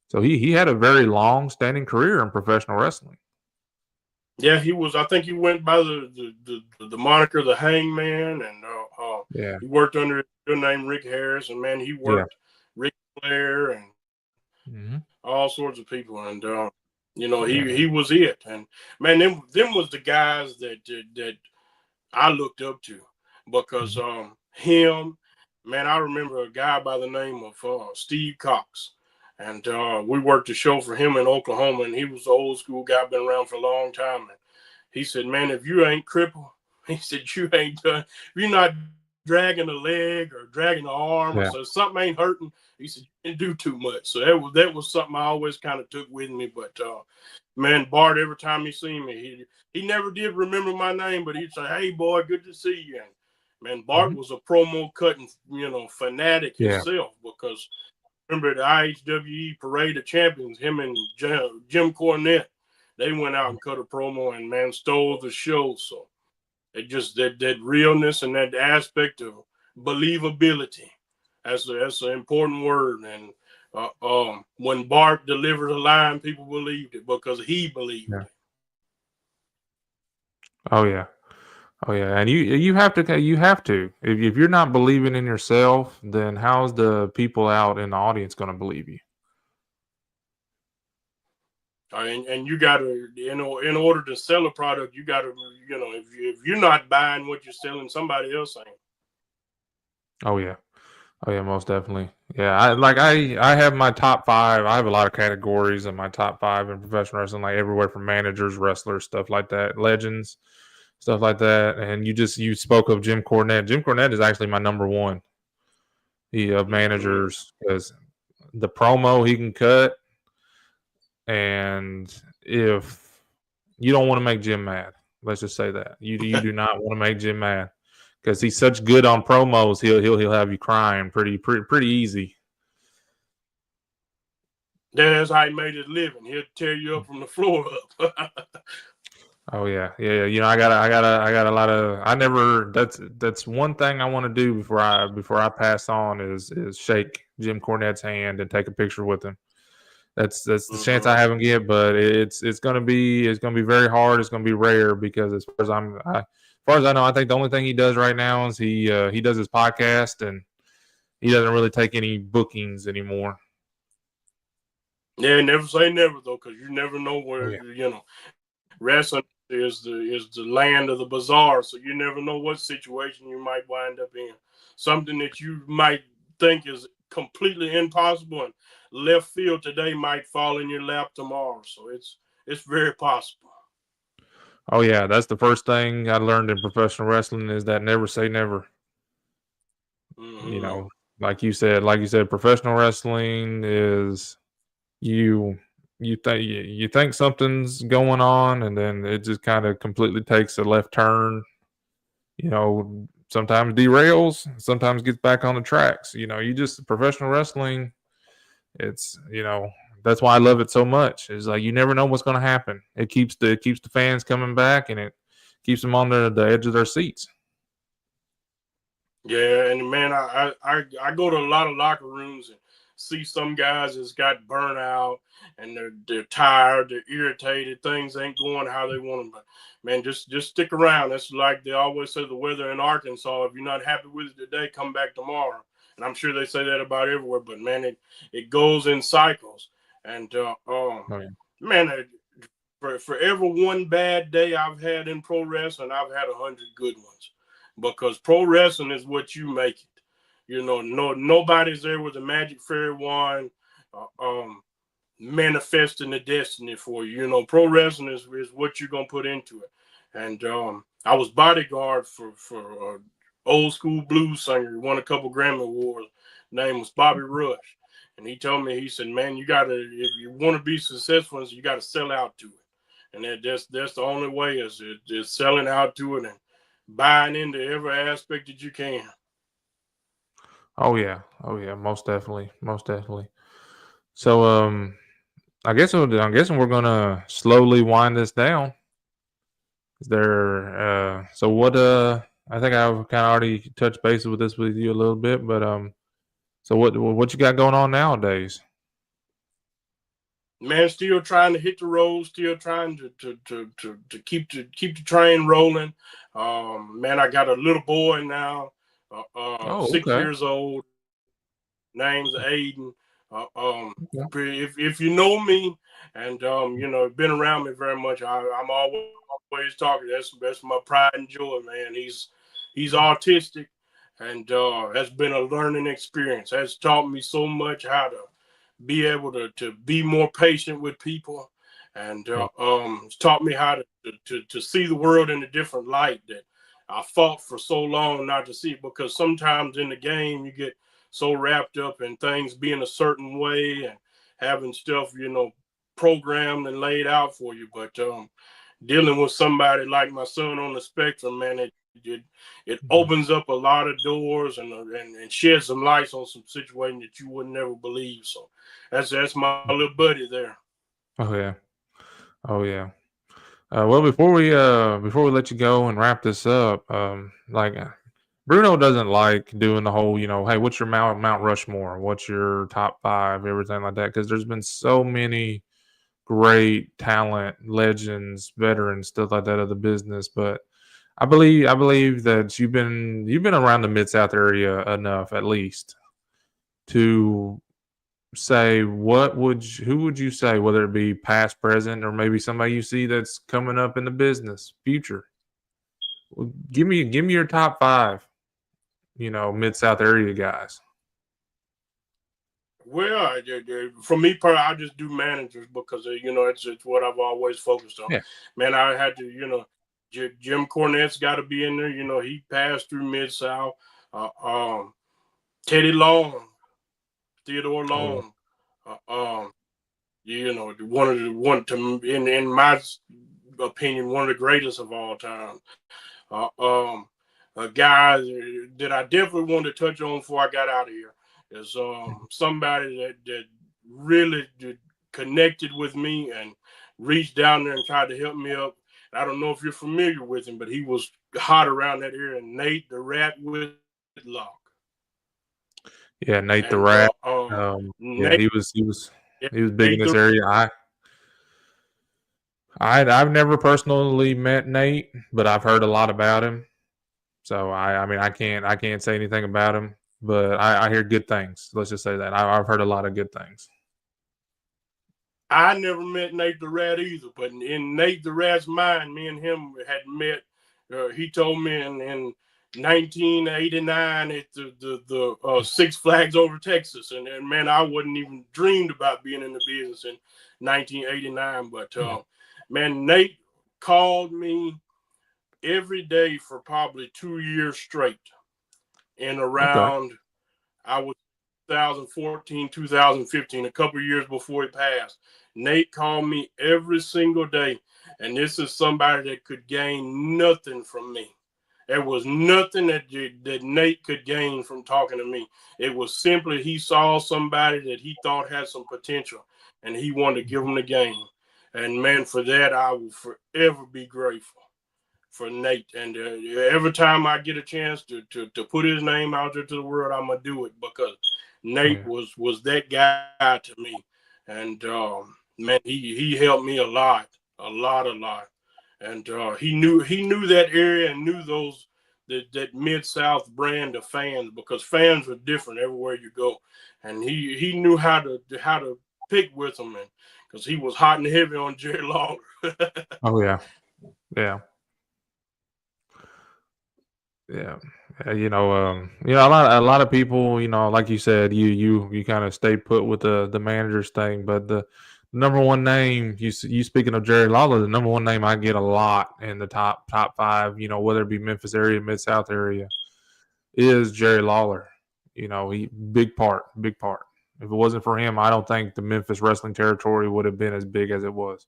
So he had a very long standing career in professional wrestling. Yeah, he was. I think he went by the moniker the Hangman, and Yeah. he worked under a name Rick Harris, and man, he worked Ric Flair and Hmm. all sorts of people, and Yeah. he was it, and man, them was the guys that I looked up to because Mhm. him, man, I remember a guy by the name of Steve Cox, and we worked a show for him in Oklahoma, and he was the old school guy, been around for a long time, and he said, "Man, if you ain't crippled," he said, "you ain't done. If you're not dragging a leg or dragging an arm or Yeah. so something ain't hurting." He said, "You didn't do too much." So that was something I always kind of took with me, but. Man, Bart, every time he seen me, he never did remember my name, but he'd say, "Hey, boy, good to see you." And man, Bart Mhm. was a promo cutting, fanatic Yeah. himself because remember the IHWE Parade of Champions, him and Jim Cornette, they went out and cut a promo and man stole the show. So it just that realness and that aspect of believability. That's an important word. And when Bart delivered a line, people believed it because he believed Yeah. it. Oh yeah. Oh yeah. And you have to if you're not believing in yourself, then how's the people out in the audience going to believe you? And you got to, in order to sell a product, you got to, if you're not buying what you're selling, somebody else ain't. Oh yeah. Oh yeah, most definitely. Yeah, I have my top five. I have a lot of categories in my top five in professional wrestling, like everywhere from managers, wrestlers, stuff like that, legends, stuff like that. And you spoke of Jim Cornette. Jim Cornette is actually my number one. He of Mm-hmm. managers because the promo he can cut, And if you don't want to make Jim mad, let's just say that you do not want to make Jim mad because he's such good on promos. He'll have you crying pretty easy. That's how he made his living. He'll tear you up from the floor up. Oh yeah. I got a lot of. I never. That's one thing I want to do before I pass on is shake Jim Cornette's hand and take a picture with him. That's the chance I haven't get, but it's gonna be very hard. It's gonna be rare because as far as I know, I think the only thing he does right now is he does his podcast and he doesn't really take any bookings anymore. Yeah, never say never though, because you never know where Oh, wrestling is the land of the bizarre. So you never know what situation you might wind up in. Something that you might think is completely impossible and left field today might fall in your lap tomorrow. So it's very possible. Oh yeah, that's the first thing I learned in professional wrestling is that never say never. You Mm-hmm. know, like you said, professional wrestling is you you think something's going on and then it just kind of completely takes a left turn. Sometimes derails, sometimes gets back on the tracks. You just professional wrestling. It's that's why I love it so much. It's like you never know what's going to happen. It keeps the fans coming back and it keeps them on the edge of their seats. Yeah, and man, I go to a lot of locker rooms and see some guys that's got burnout and they're tired, they're irritated, things ain't going how they want them. But man, just stick around. That's like they always say the weather in Arkansas. If you're not happy with it today, come back tomorrow. And I'm sure they say that about everywhere. But man, it goes in cycles. And Oh, yeah. man, for every one bad day I've had in pro wrestling, I've had 100 good ones because pro wrestling is what you make it. Nobody's there with a magic fairy wand manifesting the destiny for you. Pro wrestling is what you're gonna put into it. And I was bodyguard for old school blues singer. He won a couple Grammy awards. His name was Bobby Rush, and he told me, he said, "Man, you gotta if you want to be successful, you gotta sell out to it." And that's the only way is selling out to it and buying into every aspect that you can. Oh yeah, most definitely. So I'm guessing we're gonna slowly wind this down. Is there so what I think I've kind of already touched base with this with you a little bit, but so what you got going on nowadays? Man, still trying to hit the road, still trying to keep the train rolling. Man, I got a little boy now, Oh, 6 okay. years old. Name's Aiden. Okay. If you know me and been around me very much, I'm always talking. That's my pride and joy, man. He's autistic, and has been a learning experience. Has taught me so much how to be able to be more patient with people, and Yeah. it's taught me how to see the world in a different light that I fought for so long not to see, because sometimes in the game you get so wrapped up in things being a certain way and having stuff programmed and laid out for you. But dealing with somebody like my son on the spectrum, man, it Mhm. opens up a lot of doors and sheds some lights on some situations that you would never believe. So that's my little buddy there. Oh yeah. Oh yeah. Well, before we let you go and wrap this up, Bruno doesn't like doing the whole, hey, what's your Mount Rushmore? What's your top five? Everything like that, because there's been so many great talent, legends, veterans, stuff like that of the business. But I believe that you've been around the Mid South area enough, at least, to say who would you say, whether it be past, present, or maybe somebody you see that's coming up in the business future. Well, give me your top five, Mid South area guys. Well, for me, I just do managers because it's what I've always focused on. Yeah. Man, I had to Jim Cornette's got to be in there. He passed through Mid South. Teddy Long, Theodore Oh yeah. Long, uh, um, You know, in my opinion, one of the greatest of all time. Uh, um, a guy that I definitely wanted to touch on before I got out of here is somebody that really connected with me and reached down there and tried to help me up. I don't know if you're familiar with him, but he was hot around that area. Nate the Rat Whitlock. Yeah, Nate the And Rat. Yeah, Nate, he was big in Nate this the area. I've never personally met Nate, but I've heard a lot about him. So I mean I can't say anything about him, but I hear good things. Let's just say that I've heard a lot of good things. I never met Nate the Rat either, but in Nate the Rat's mind, me and him had met. He told me in 1989 at the Six Flags over Texas, and man, I wasn't even dreamed about being in the business in 1989. But man, Nate called me every day for probably 2 years straight, and Okay. around I was 2014, 2015, a couple years before he passed. Nate called me every single day, and this is somebody that could gain nothing from me. There was nothing that Nate could gain from talking to me. It was simply he saw somebody that he thought had some potential, and he wanted to give him the game. And man, for that, I will forever be grateful for Nate. And every time I get a chance to put his name out there to the world, I'm gonna do it because Oh, Nate yeah. was that guy to me. And man, he helped me a lot. And he knew that area and knew that Mid South brand of fans because fans were different everywhere you go. And he knew how to pick with them, and because he was hot and heavy on Jerry Lawler. Oh yeah. Yeah. Yeah. A lot of people, like you said, you kind of stay put with the managers thing, but the number one name you speaking of Jerry Lawler, the number one name I get a lot in the top five, whether it be Memphis area, Mid South area, is Jerry Lawler. He big part. If it wasn't for him, I don't think the Memphis wrestling territory would have been as big as it was.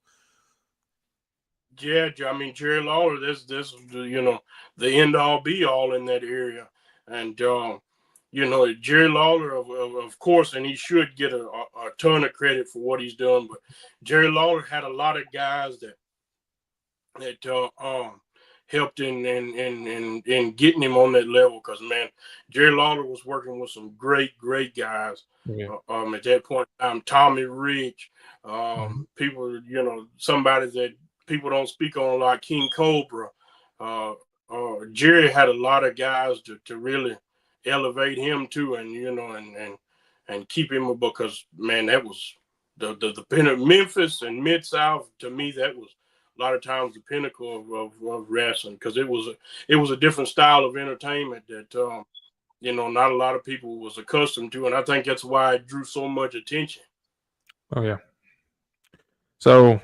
Yeah, I mean Jerry Lawler. This the end all be all in that area, and Jerry Lawler of course, and he should get a ton of credit for what he's done. But Jerry Lawler had a lot of guys that helped in getting him on that level. Because man, Jerry Lawler was working with some great guys. Yeah. At that point in time, Tommy Rich, Mhm. people, somebody that people don't speak on a lot, King Cobra. Jerry had a lot of guys to really elevate him too, and and keep him because man, that was the Memphis and Mid South to me. That was a lot of times the pinnacle of wrestling because it was a different style of entertainment that not a lot of people was accustomed to, and I think that's why it drew so much attention. Oh yeah. So,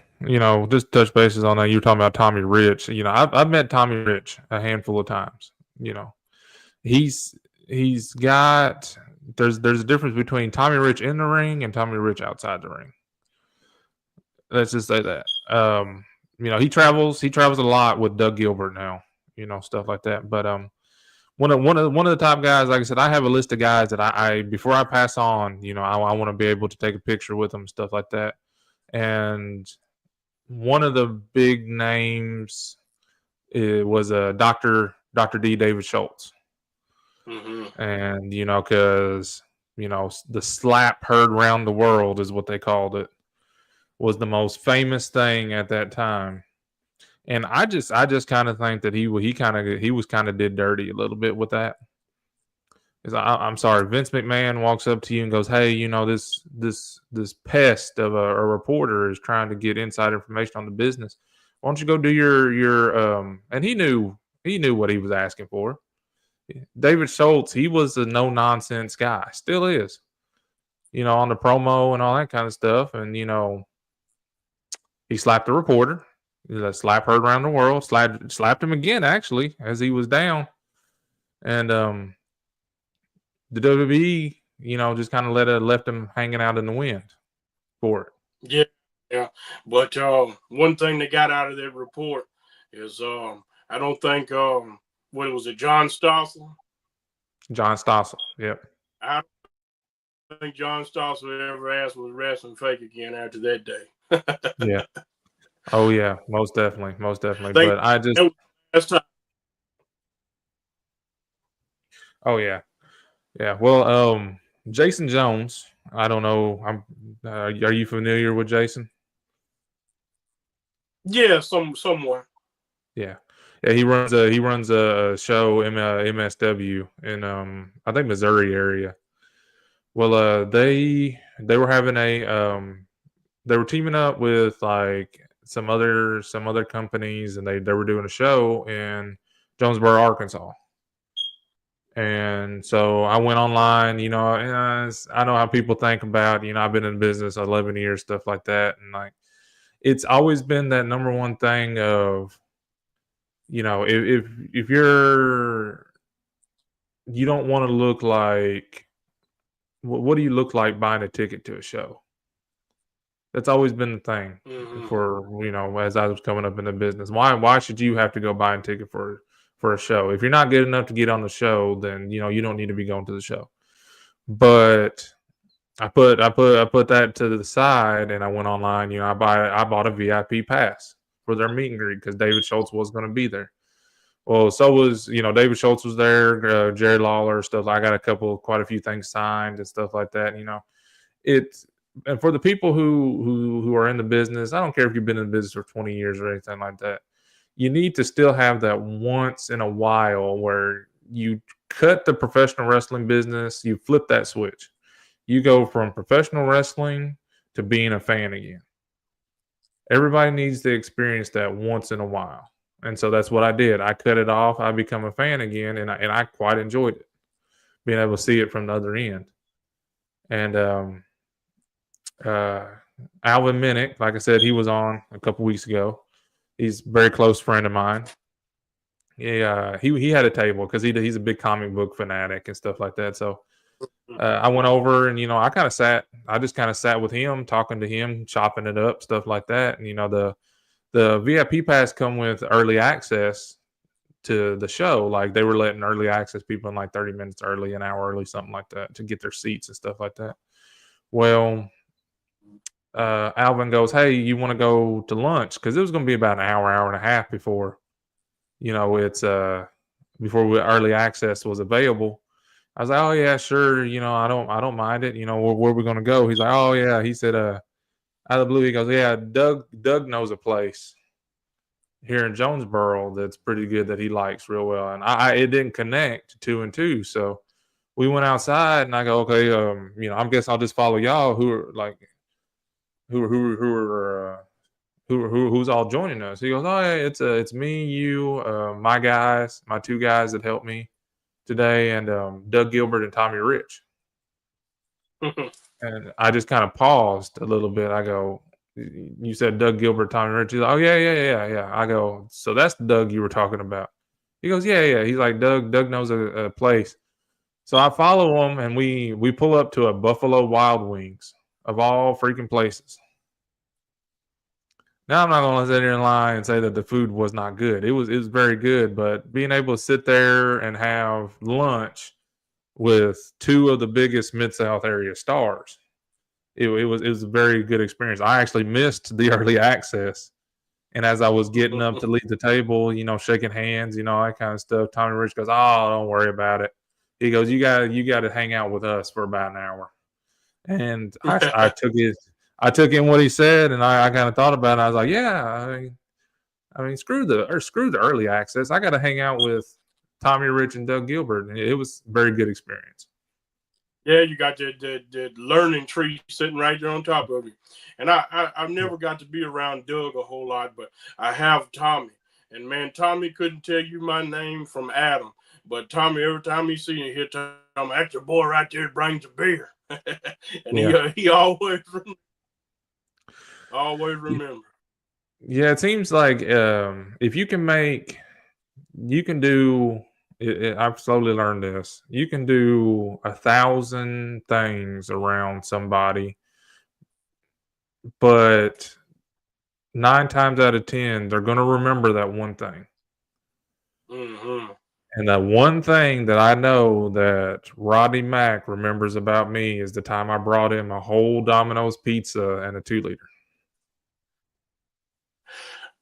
just touch bases on that. You were talking about Tommy Rich. I've met Tommy Rich a handful of times. You know, he's he's got there's a difference between Tommy Rich in the ring and Tommy Rich outside the ring. Let's just say that. He travels a lot with Doug Gilbert now. Stuff like that. But one of the top guys, like I said, I have a list of guys that I before I pass on, I want to be able to take a picture with them, stuff like that. And one of the big names was Dr. D. David Schultz. Mm-hmm. And, because, the slap heard round the world is what they called it, was the most famous thing at that time. And I just kind of think that he was kind of did dirty a little bit with that. I'm sorry, Vince McMahon walks up to you and goes, "Hey, this pest of a reporter is trying to get inside information on the business. Why don't you go do your?" And he knew what he was asking for. David Schultz, he was a no nonsense guy, still is. On the promo and all that kind of stuff, and he slapped the reporter. The slap heard around the world. Slapped him again actually as he was down, and the WWE, just kind of left him hanging out in the wind for it. Yeah, yeah. But one thing they got out of that report is I don't think what was it, John Stossel? John Stossel. Yep. I don't think John Stossel ever asked was wrestling fake again after that day. Yeah. Oh yeah. Most definitely. Most definitely. think But I just. that was the last time. Oh yeah. Yeah. Well, Jason Jones. I don't know. Are you familiar with Jason? Yeah, somewhat. Yeah. Yeah. He runs a show MSW in I think Missouri area. Well, they were having a they were teaming up with like some other companies, and they were doing a show in Jonesboro, Arkansas. And so I went online, I know how people think about, I've been in business 11 years, stuff like that. And like, it's always been that number one thing of, if you don't want to look like, what do you look like buying a ticket to a show? That's always been the thing Hmm. for, as I was coming up in the business. Why should you have to go buy a ticket for a show? If you're not good enough to get on the show, then, you don't need to be going to the show. But I put that to the side, and I went online. I bought a VIP pass for their meet and greet because David Schultz was going to be there. Well, so was David Schultz was there, Jerry Lawler, stuff. I got quite a few things signed and stuff like that. It's and for the people who are in the business, I don't care if you've been in the business for 20 years or anything like that. You need to still have that once in a while where you cut the professional wrestling business, you flip that switch. You go from professional wrestling to being a fan again. Everybody needs to experience that once in a while. And so that's what I did. I cut it off. I become a fan again, and I quite enjoyed it, being able to see it from the other end. And uh, Alvin Minnick, like I said, he was on a couple weeks ago. He's a very close friend of mine. He had a table because he's a big comic book fanatic and stuff like that. So I went over, and I kind of sat. I just kind of sat with him, talking to him, chopping it up, stuff like that. And the VIP pass come with early access to the show. Like they were letting early access people in like 30 minutes early, an hour early, something like that, to get their seats and stuff like that. Well, Alvin goes, "Hey, you want to go to lunch?" Because it was going to be about an hour and a half before it's before early access was available. I was like, "Oh yeah, sure. I don't mind it. Where we gonna go?" He's like, "Oh yeah." He said, "Out of the blue," he goes, "Yeah, Doug knows a place here in Jonesboro that's pretty good that he likes real well." And I it didn't connect two and two, so we went outside, and I go, "Okay, I guess I'll just follow y'all who are like who's all joining us." He goes, "Oh yeah, it's me, you, my guys, my two guys that helped me today, and Doug Gilbert and Tommy Rich." And I just kind of paused a little bit. I go, "You said Doug Gilbert, Tommy Rich?" He's like, "Oh yeah, yeah, yeah, yeah." I go, "So that's the Doug you were talking about?" He goes, "Yeah, yeah." He's like, Doug knows a place." So I follow him, and we pull up to a Buffalo Wild Wings of all freaking places. Now I'm not gonna sit here and lie and say that the food was not good. It was very good, but being able to sit there and have lunch with two of the biggest Mid South area stars, it was a very good experience. I actually missed the early access, and as I was getting up to leave the table, shaking hands, that kind of stuff, Tommy Rich goes, "Oh, don't worry about it." He goes, "You got to hang out with us for about an hour." And I took in what he said, and I kind of thought about it. I was like, "Yeah, I mean, screw the early access. I got to hang out with Tommy Rich and Doug Gilbert." And it was a very good experience. Yeah, you got that learning tree sitting right there on top of you. And I've never got to be around Doug a whole lot, but I have Tommy. And man, Tommy couldn't tell you my name from Adam. But Tommy, every time he see you, he'll tell me, "That's your boy right there that brings a beer." And Yeah. he always remember. Yeah, it seems like if you can do. I've slowly learned this. You can do 1,000 things around somebody, but 9 times out of 10, they're gonna remember that one thing. Mm-hmm. And that one thing that I know that Rodney Mack remembers about me is the time I brought him a whole Domino's pizza and a 2-liter.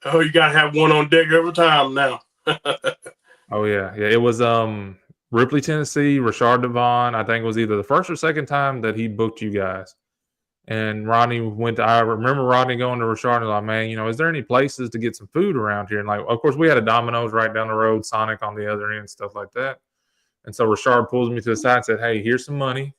Oh, you gotta have one on deck every time now. Oh, yeah. Yeah, it was, Ripley, Tennessee, Rashard Devon. I think it was either the first or second time that he booked you guys. And Rodney I remember Rodney going to Rashard and like, man, is there any places to get some food around here? And like, of course, we had a Domino's right down the road, Sonic on the other end, stuff like that. And so Rashard pulls me to the side and said, hey, here's some money.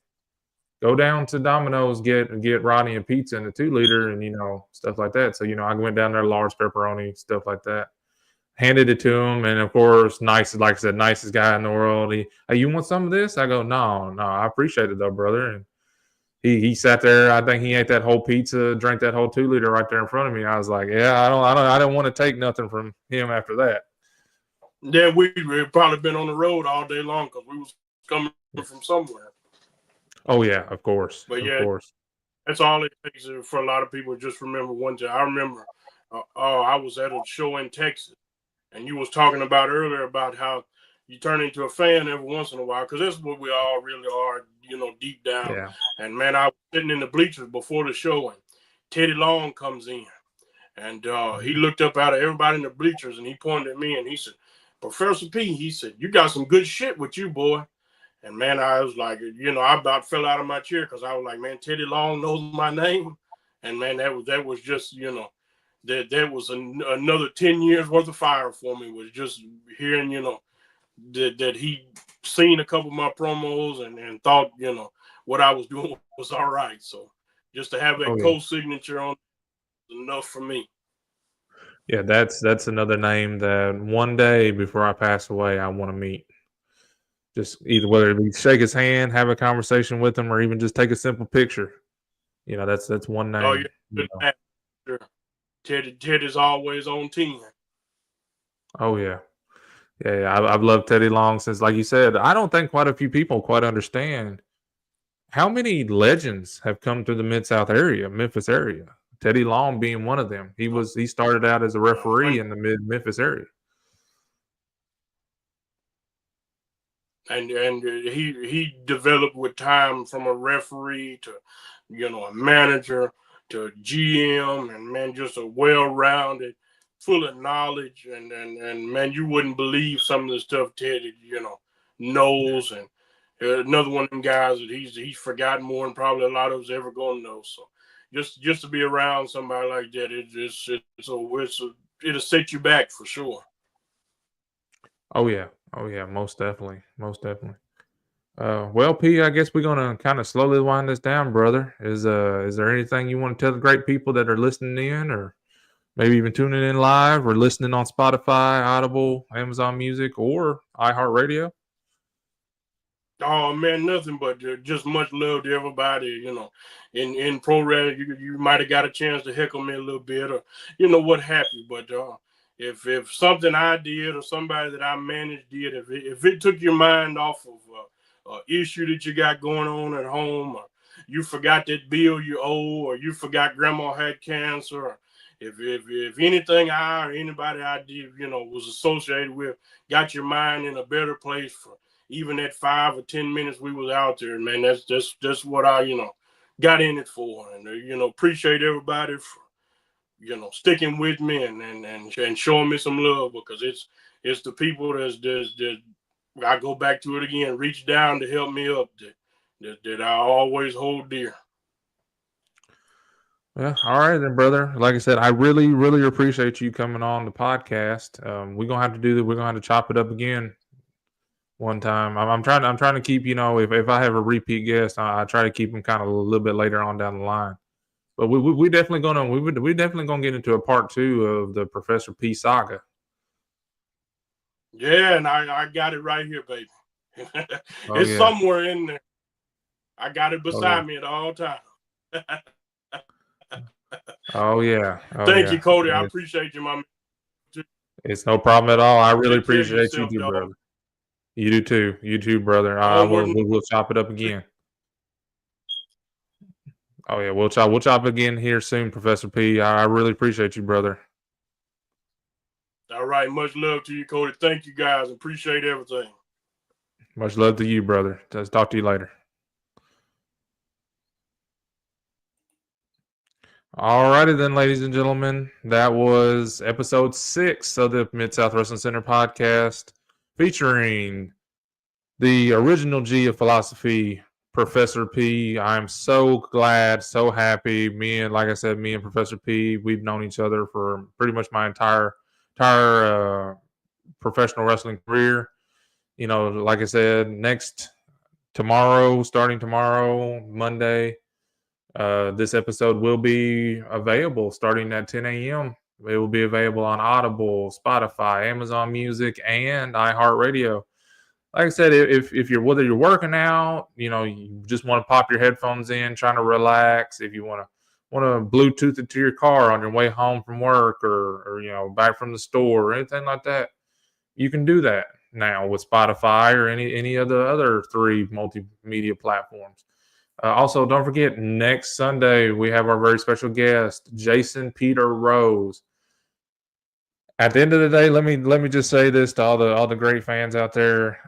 Go down to Domino's, get Rodney a pizza and a 2-liter and, stuff like that. So, I went down there, large pepperoni, stuff like that. Handed it to him. And of course, like I said, nicest guy in the world. Hey, you want some of this? I go, no, I appreciate it though, brother. And he sat there. I think he ate that whole pizza, drank that whole 2-liter right there in front of me. I was like, yeah, I don't want to take nothing from him after that. Yeah, we'd probably been on the road all day long because we was coming from somewhere. Oh yeah, of course. But of course. That's all it takes for a lot of people. Just remember one time. I remember, I was at a show in Texas, and you was talking about earlier about how you turn into a fan every once in a while because that's what we all really are, deep down. Yeah. And man, I was sitting in the bleachers before the show, and Teddy Long comes in, and he looked up out of everybody in the bleachers, and he pointed at me, and he said, "Professor P," he said, "you got some good shit with you, boy." And man, I was like, I about fell out of my chair because I was like, man, Teddy Long knows my name, and man, that was just, that was another 10 years worth of fire for me. Was just hearing, that he seen a couple of my promos and thought, what I was doing was all right. So just to have that co-signature on was enough for me. Yeah, that's another name that one day before I pass away, I want to meet. Just either whether it be shake his hand, have a conversation with him, or even just take a simple picture. That's one name. Oh yeah, sure. Teddy's always on 10. Oh yeah, yeah. I've loved Teddy Long since, like you said. I don't think quite a few people quite understand how many legends have come through the Mid-South area, Memphis area. Teddy Long being one of them. He started out as a referee in the Memphis area. And he developed with time from a referee to a manager to a GM, and man, just a well-rounded, full of knowledge, and man, you wouldn't believe some of the stuff Teddy knows, and another one of them guys that he's forgotten more than probably a lot of us ever gonna know. So just to be around somebody like that, it'll set you back for sure. Oh yeah, most definitely. Well, P, I guess we're gonna kind of slowly wind this down, brother. Is there anything you want to tell the great people that are listening in, or maybe even tuning in live, or listening on Spotify, Audible, Amazon Music, or iHeartRadio? Oh man, nothing but just much love to everybody. In pro wrestling, you might have got a chance to heckle me a little bit, or what have you. But if something I did or somebody that I managed did, if it took your mind off of issue that you got going on at home, or you forgot that bill you owe, or you forgot grandma had cancer, or if anything I or anybody I did, was associated with, got your mind in a better place for even that 5 or 10 minutes we was out there, man, that's what I, got in it for. And, appreciate everybody for, sticking with me and showing me some love, because it's the people that I go back to it again, reach down to help me up that I always hold dear. Yeah, all right then, brother. Like I said, I really, really appreciate you coming on the podcast. We're gonna have to do that. We're gonna have to chop it up again one time. I'm trying to keep, if I have a repeat guest, I try to keep them kind of a little bit later on down the line. But we definitely gonna get into a part 2 of the Professor P saga. Yeah, and I got it right here, baby. It's somewhere in there. I got it beside me at all times. Oh yeah. Thank you, Cody. I appreciate you, my man. It's no problem at all. I really appreciate you too, brother. You do too. You too, brother. We'll chop it up again. Oh yeah, we'll chop again here soon, Professor P. I really appreciate you, brother. All right, much love to you, Cody. Thank you guys. Appreciate everything. Much love to you, brother. Let's talk to you later. Alrighty then, ladies and gentlemen. That was episode 6 of the Mid-South Wrestling Center podcast, featuring the original G of philosophy, Professor P. I'm so glad, so happy. Like I said, me and Professor P, we've known each other for pretty much my entire professional wrestling career. You know, like I said, starting tomorrow, Monday, this episode will be available starting at 10 a.m. It will be available on Audible, Spotify, Amazon Music, and iHeartRadio. Like I said, if you're whether you're working out, you just want to pop your headphones in, trying to relax. If you want to Bluetooth it to your car on your way home from work or back from the store or anything like that, you can do that now with Spotify or any of the other 3 multimedia platforms. Also, don't forget, next Sunday we have our very special guest, Jason Peter Rose. At the end of the day, let me just say this to all the great fans out there.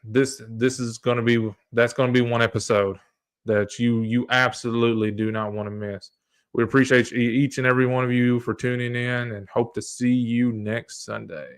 This is going to be one episode that you absolutely do not want to miss. We appreciate each and every one of you for tuning in and hope to see you next Sunday.